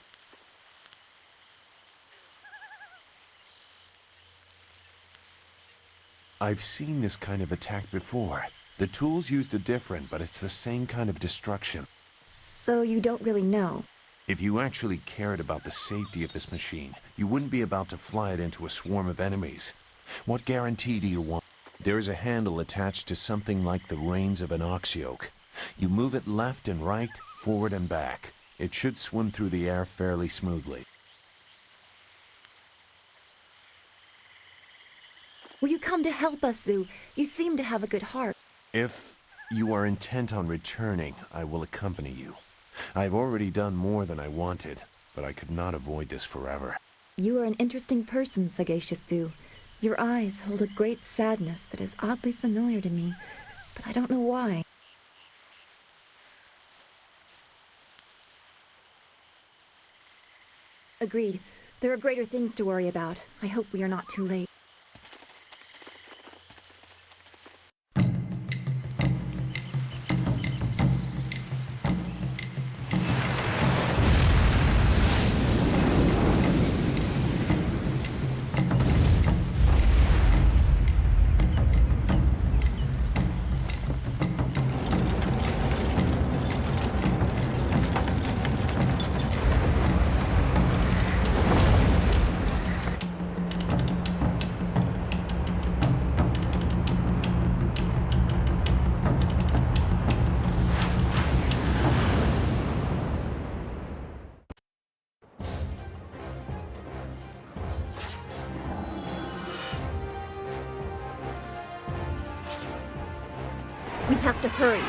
S16: I've seen this kind of attack before. The tools used are different, but it's the same kind of destruction.
S4: So you don't really know?
S16: If you actually cared about the safety of this machine, you wouldn't be about to fly it into a swarm of enemies. What guarantee do you want? There is a handle attached to something like the reins of an ox yoke. You move it left and right, forward and back. It should swim through the air fairly smoothly.
S4: Will you come to help us, Zhu? You seem to have a good heart.
S16: If you are intent on returning, I will accompany you. I've already done more than I wanted, but I could not avoid this forever.
S4: You are an interesting person, Sagacious Zhu. Your eyes hold a great sadness that is oddly familiar to me, but I don't know why. Agreed. There are greater things to worry about. I hope we are not too late. We have to hurry.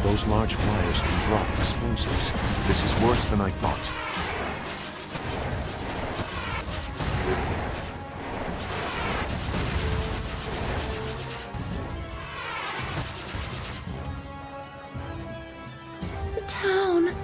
S16: Those large flyers can drop explosives. This is worse than I thought.
S4: The town.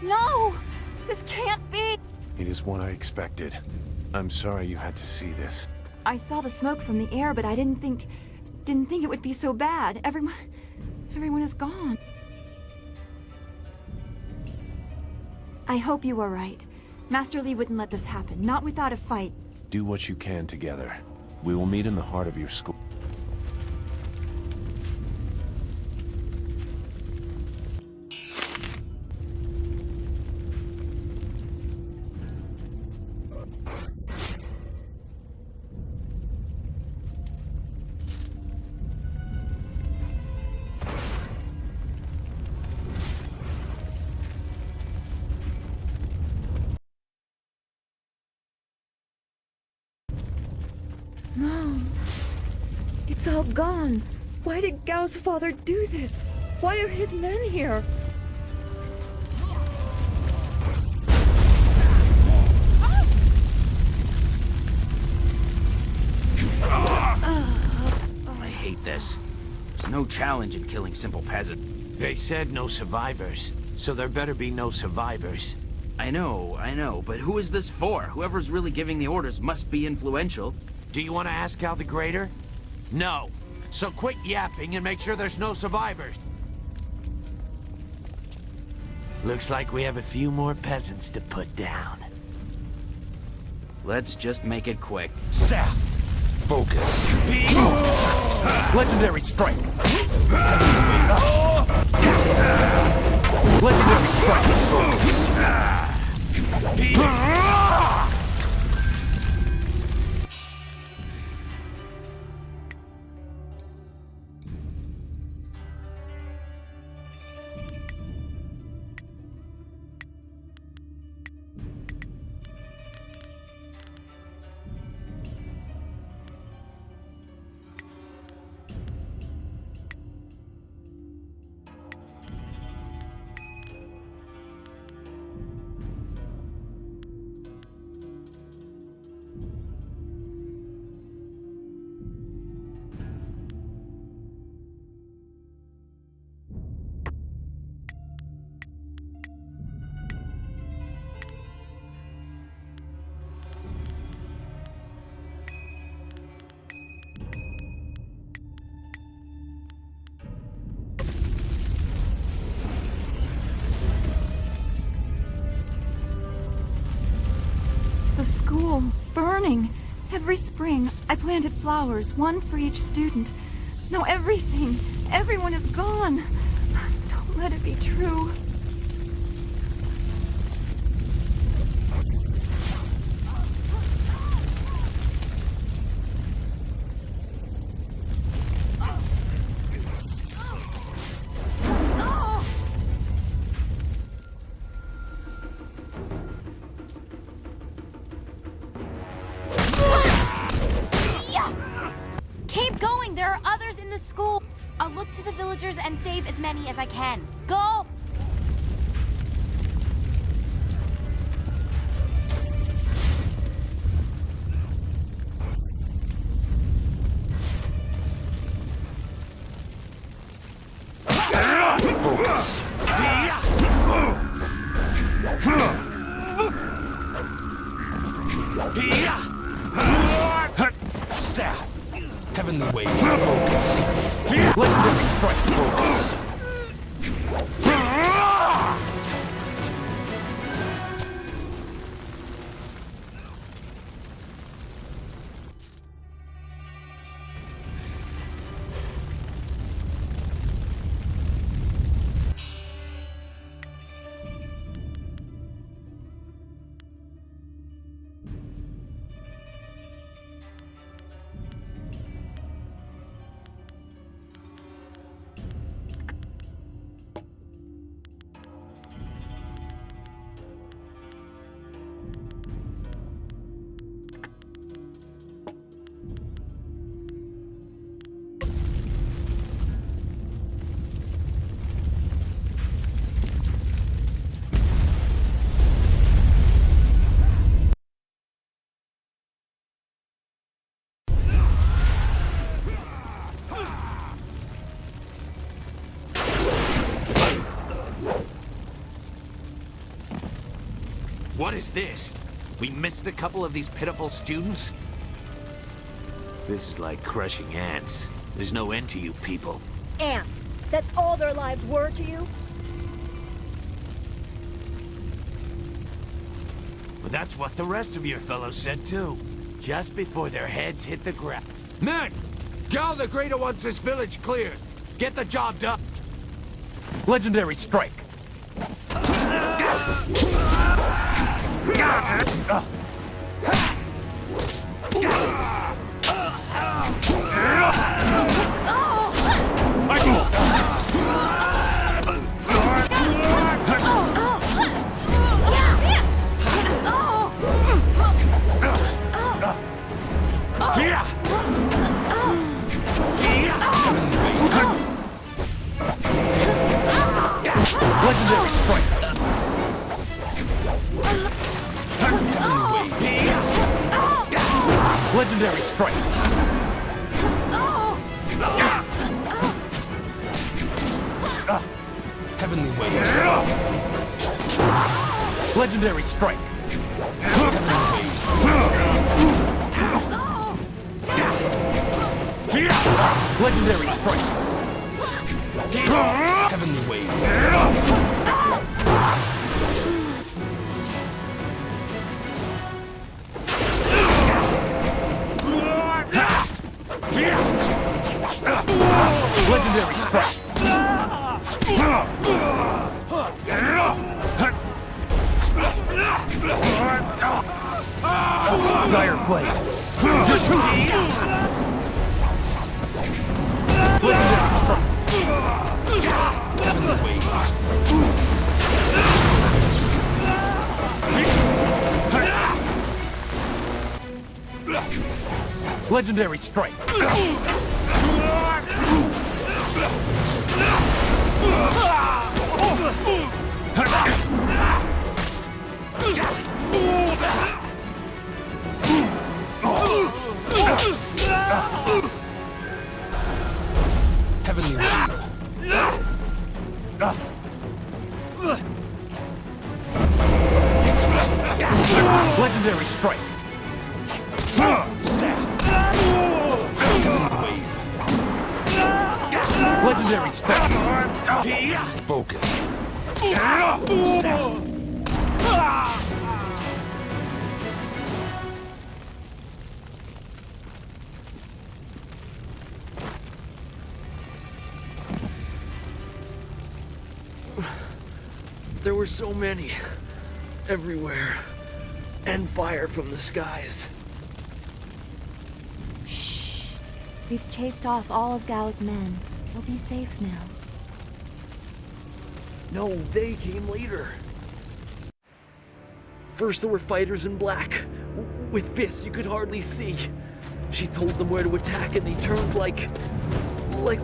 S3: No! This can't be!
S16: It is what I expected. I'm sorry you had to see this.
S3: I saw the smoke from the air, but I didn't think it would be so bad. Everyone is gone. I hope you were right. Master Li wouldn't let this happen, not without a fight.
S16: Do what you can together. We will meet in the heart of your school.
S4: No. It's all gone. Why did Gao's father do this? Why are his men here?
S17: I hate this. There's no challenge in killing simple peasants.
S20: They said no survivors, so there better be no survivors.
S17: I know, but who is this for? Whoever's really giving the orders must be influential.
S20: Do you want to ask Cal the Greater? No. So quit yapping and make sure there's no survivors. Looks like we have a few more peasants to put down.
S17: Let's just make it quick.
S6: Staff! Focus. Legendary strike. Legendary strike. Focus.
S3: The school, burning. Every spring, I planted flowers, one for each student. Now everything, everyone is gone. Don't let it be true.
S22: Keep going! There are others in the school! I'll look to the villagers and save as many as I can. Go!
S6: Focus.
S19: Staff. Heavenly Wave. Focus. Legendary Strike. Focus.
S16: What is this? We missed a couple of these pitiful students? This is like crushing ants. There's no end to you people.
S4: Ants. That's all their lives were to you?
S17: Well, that's what the rest of your fellows said too. Just before their heads hit the ground. Men! Gal the Greater wants this village cleared. Get the job done.
S19: Legendary Strike. Legendary Strike. Legendary Strike. Heavenly Wave. Legendary Strike. Legendary Strike. Heavenly Wave. Legendary Strike. Dire Flame. You're too deep. Legendary Strike. Heavenly Wave. Legendary Strike. Heavenly Wave. Legendary Strike. Staff. Heavenly Wave. Legendary Strike. Focus. Staff.
S5: There were so many. Everywhere. And fire from the skies.
S3: Shh. We've chased off all of Gao's men. We'll be safe now.
S5: No, they came later. First there were fighters in black. With fists you could hardly see. She told them where to attack and they turned like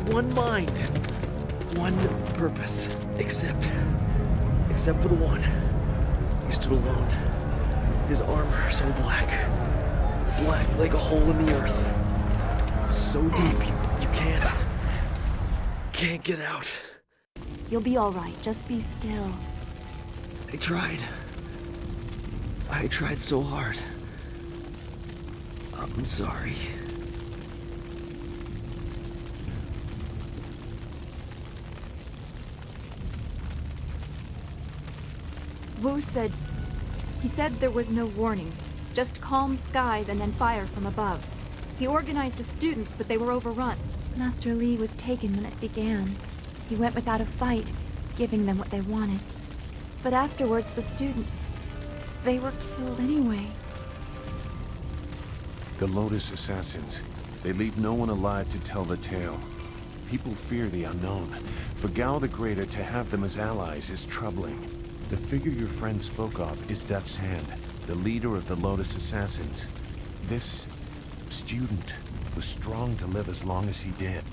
S5: one mind. One purpose. Except for the one. He stood alone. His armor so black. Black like a hole in the earth. So deep you can't get out.
S3: You'll be all right. Just be still.
S5: I tried. I tried so hard. I'm sorry.
S3: Wu said... He said there was no warning. Just calm skies and then fire from above. He organized the students, but they were overrun. Master Li was taken when it began. He went without a fight, giving them what they wanted. But afterwards, the students... they were killed anyway.
S16: The Lotus Assassins. They leave no one alive to tell the tale. People fear the unknown. For Gao the Greater to have them as allies is troubling. The figure your friend spoke of is Death's Hand, the leader of the Lotus Assassins. This student was strong to live as long as he did.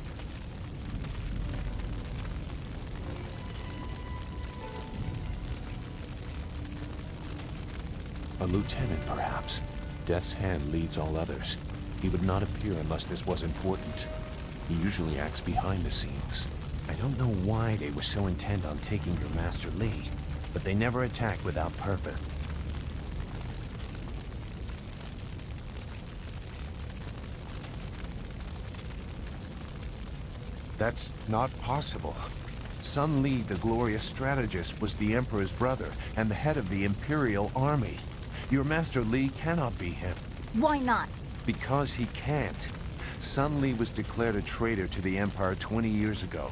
S16: A lieutenant, perhaps. Death's Hand leads all others. He would not appear unless this was important. He usually acts behind the scenes. I don't know why they were so intent on taking your Master Li, but they never attack without purpose. That's not possible. Sun Li, the glorious strategist, was the Emperor's brother and the head of the Imperial Army. Your Master Li cannot be him.
S3: Why not?
S16: Because he can't. Sun Li was declared a traitor to the Empire 20 years ago.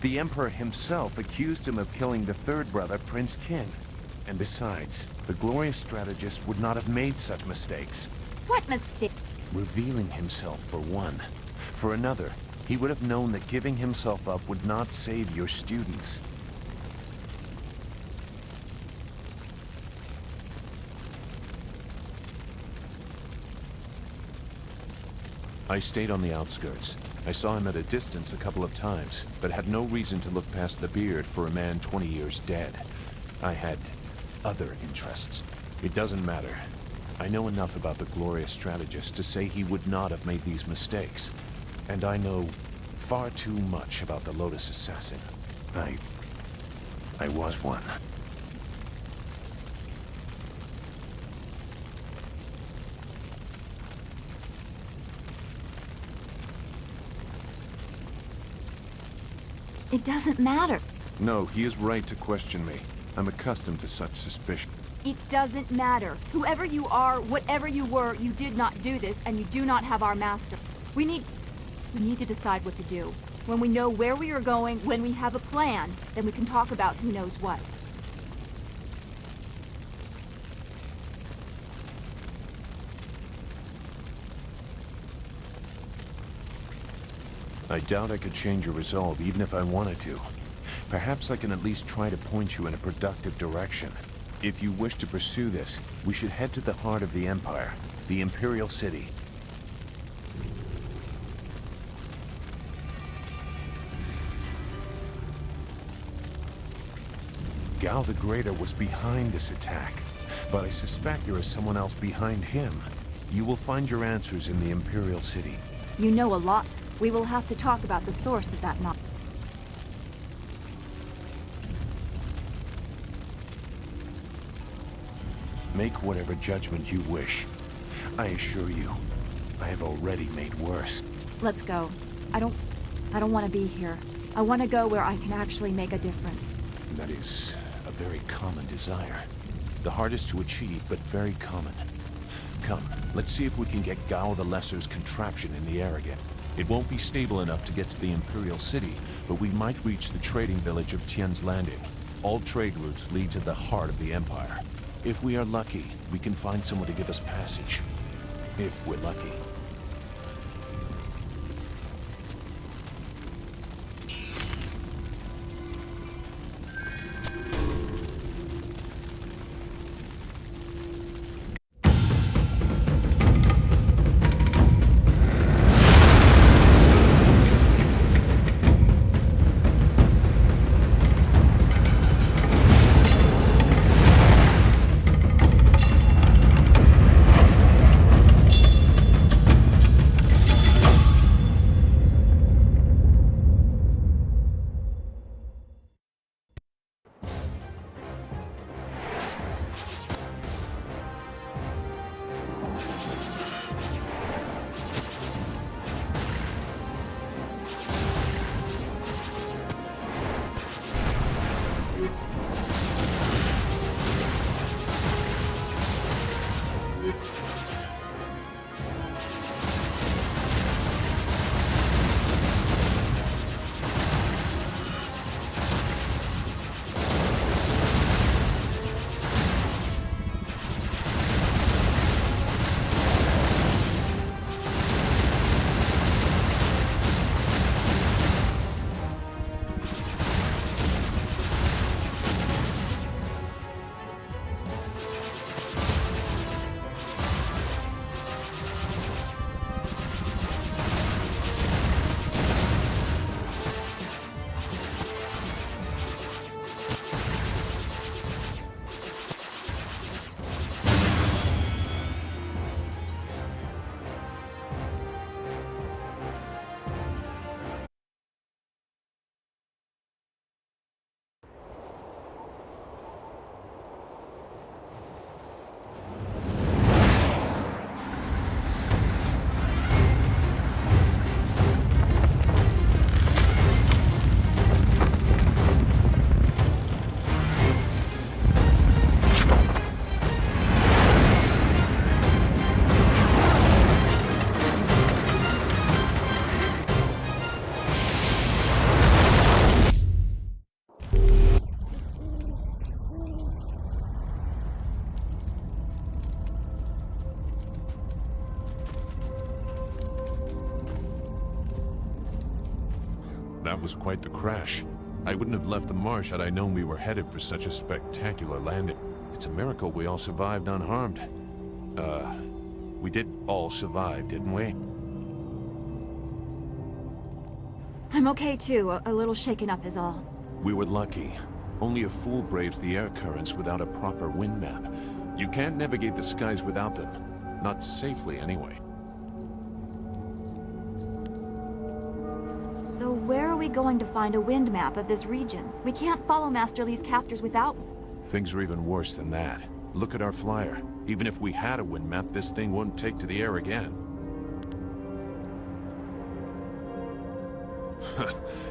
S16: The Emperor himself accused him of killing the third brother, Prince Qin. And besides, the glorious strategist would not have made such mistakes.
S3: What mistake?
S16: Revealing himself, for one. For another, he would have known that giving himself up would not save your students. I stayed on the outskirts. I saw him at a distance a couple of times, but had no reason to look past the beard for a man 20 years dead. I had other interests. It doesn't matter. I know enough about the glorious strategist to say he would not have made these mistakes. And I know far too much about the Lotus Assassin. I was one.
S3: It doesn't matter.
S16: No, he is right to question me. I'm accustomed to such suspicion.
S3: It doesn't matter. Whoever you are, whatever you were, you did not do this, and you do not have our master. We need to decide what to do. When we know where we are going, when we have a plan, then we can talk about who knows what.
S16: I doubt I could change your resolve even if I wanted to. Perhaps I can at least try to point you in a productive direction. If you wish to pursue this, we should head to the heart of the Empire, the Imperial City. Gao the Greater was behind this attack, but I suspect there is someone else behind him. You will find your answers in the Imperial City.
S3: You know a lot. We will have to talk about the source of that knowledge.
S16: Make whatever judgment you wish. I assure you, I have already made worse.
S3: Let's go. I don't want to be here. I want to go where I can actually make a difference.
S16: That is a very common desire. The hardest to achieve, but very common. Come, let's see if we can get Gao the Lesser's contraption in the air again. It won't be stable enough to get to the Imperial City, but we might reach the trading village of Tian's Landing. All trade routes lead to the heart of the Empire. If we are lucky, we can find someone to give us passage. If we're lucky. was quite the crash. I wouldn't have left the marsh had I known we were headed for such a spectacular landing. It's a miracle we all survived unharmed. We did all survive, didn't we?
S3: I'm okay too. A little shaken up is all.
S16: We were lucky. Only a fool braves the air currents without a proper wind map. You can't navigate the skies without them. Not safely, anyway.
S3: So where are we going to find a wind map of this region? We can't follow Master Li's captors without one.
S16: Things are even worse than that. Look at our flyer. Even if we had a wind map, this thing wouldn't take to the air again.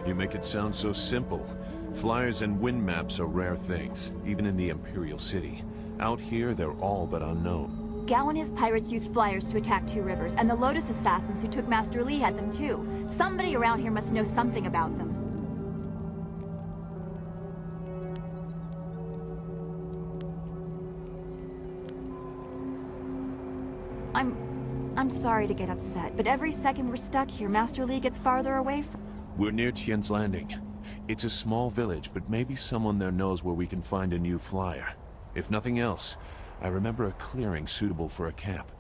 S16: You make it sound so simple. Flyers and wind maps are rare things, even in the Imperial City. Out here, they're all but unknown.
S3: Gao and his pirates used flyers to attack Two Rivers, and the Lotus assassins who took Master Li had them too. Somebody around here must know something about them. I'm sorry to get upset, but every second we're stuck here, Master Li gets farther away from...
S16: We're near Tian's Landing. It's a small village, but maybe someone there knows where we can find a new flyer. If nothing else, I remember a clearing suitable for a camp.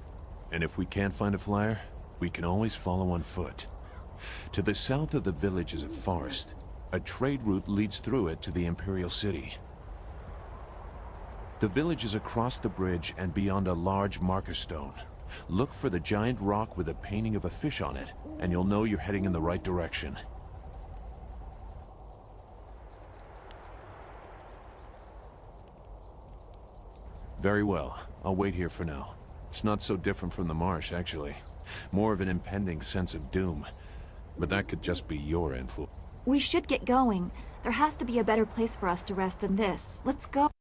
S16: And if we can't find a flyer, we can always follow on foot. To the south of the village is a forest. A trade route leads through it to the Imperial City. The village is across the bridge and beyond a large marker stone. Look for the giant rock with a painting of a fish on it, and you'll know you're heading in the right direction. Very well. I'll wait here for now. It's not so different from the marsh, actually. More of an impending sense of doom. But that could just be your influence.
S3: We should get going. There has to be a better place for us to rest than this. Let's go.